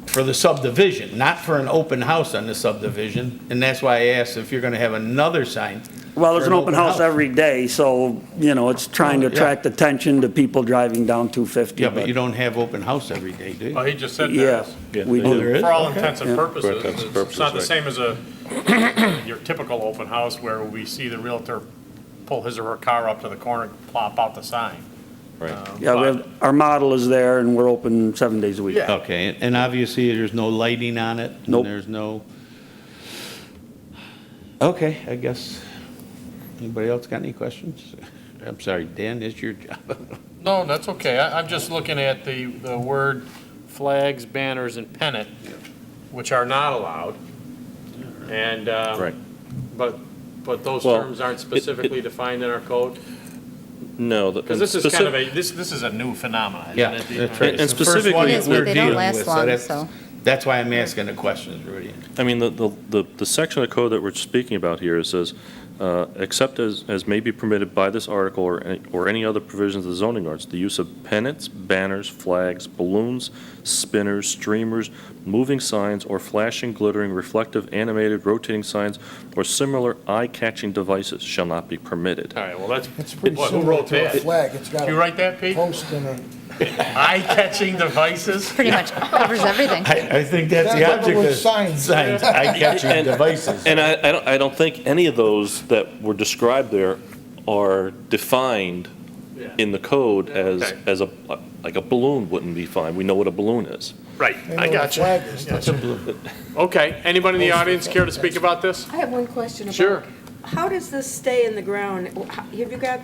for the subdivision, not for an open house on the subdivision. And that's why I asked if you're going to have another sign. Well, there's for an open house every day, so, it's trying to Oh, yeah. attract attention to people driving down 250. Yeah, but you don't have open house every day, do you? Well, he just said Yeah, that. we Oh, do. there is? For all Okay. intents and Yeah. For purposes, all intents and it's not the purposes, same as your typical open house where we see the realtor pull his or her car up to the corner, and plop out the sign. Right. Yeah, But- our model is there, and we're open 7 days a week. Yeah. Okay, and obviously, there's no lighting on it? and Nope. There's no... Okay, I guess, anybody else got any questions? I'm sorry, Dan, it's your job. No, that's okay. I'm just looking at the word flags, banners, and pennant. which are not allowed. And, Right. but those Well, terms aren't specifically defined in our code? No. Because this is kind of this is a new phenomenon, isn't Yeah, it? that's right. And It's the first one specifically- It is, we're but they don't dealing last with, long, that's- so. That's why I'm asking the questions, Rudy. I mean, the section of code that we're speaking about here says, except as may be permitted by this article or any other provisions of the zoning ordinance, the use of pennants, banners, flags, balloons, spinners, streamers, moving signs, or flashing, glittering, reflective, animated, rotating signs, or similar eye-catching devices shall not be permitted. All right, well, that's, It's pretty what, who similar wrote to a that? flag. It's got Did you a write that, Pete? post and a, Eye-catching devices? Pretty much covers everything. I think that's the That's what object we're of signs. signs, eye-catching devices. And I don't think any of those that were described there are defined Yeah. in the code Okay. as like a balloon wouldn't be fine. We know what a balloon is. Right, they know I what a got you. flag is. Okay, anybody in the audience care to speak about this? I have one question about. Sure. How does this stay in the ground? Have you got,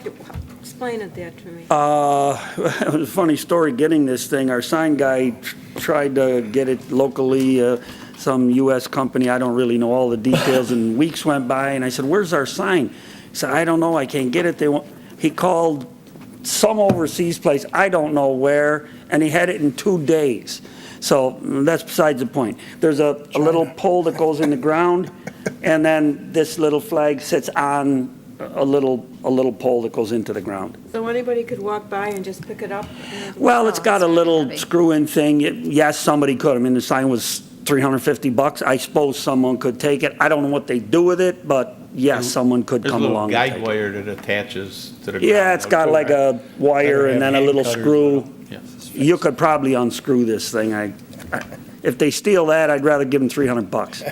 explain it there to me. It was a funny story getting this thing. Our sign guy tried to get it locally, some U.S. company, I don't really know all the details, and weeks went by, and I said, "Where's our sign?" He said, "I don't know, I can't get it." He called some overseas place, I don't know where, and he had it in 2 days. So that's besides the point. There's a little pole that goes in the ground, and then this little flag sits on a little pole that goes into the ground. So anybody could walk by and just pick it up? Well, it's got a little heavy. screw-in thing. Yes, somebody could. I mean, the sign was $350. I suppose someone could take it. I don't know what they do with it, but yes, someone could There's a come little along and guide take it. wire that attaches to the ground. Yeah, it's got like a wire and then a little screw. Yeah. You could probably unscrew this thing. If they steal that, I'd rather give them $300.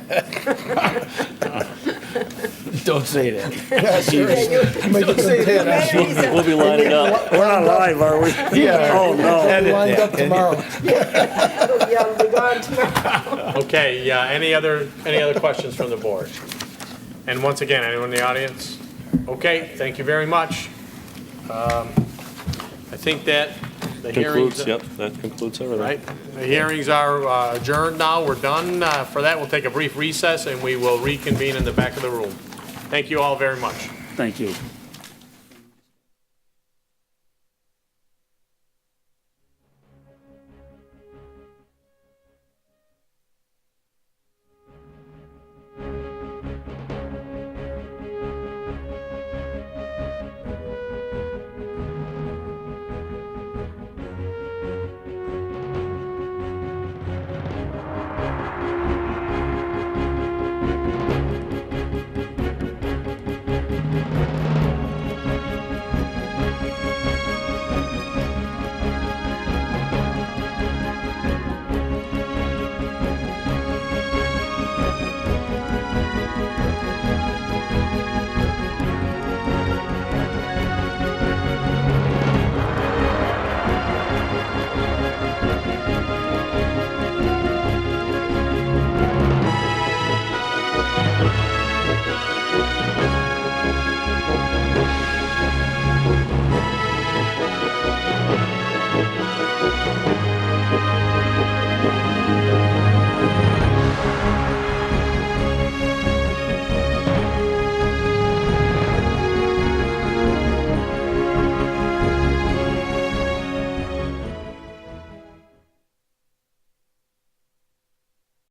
Don't say that. Yeah, seriously. Make it say good. that. We'll be lining up. We're not live, are we? Yeah. Oh, no. Edit Lined that. up tomorrow. Yeah, I'll be gone tomorrow. Okay, yeah, any other questions from the board? And once again, anyone in the audience? Okay, thank you very much. I think that the hearings, Concludes, yep, that concludes everything. right? The hearings are adjourned now, we're done. For that, we'll take a brief recess and we will reconvene in the back of the room. Thank you all very much. Thank you.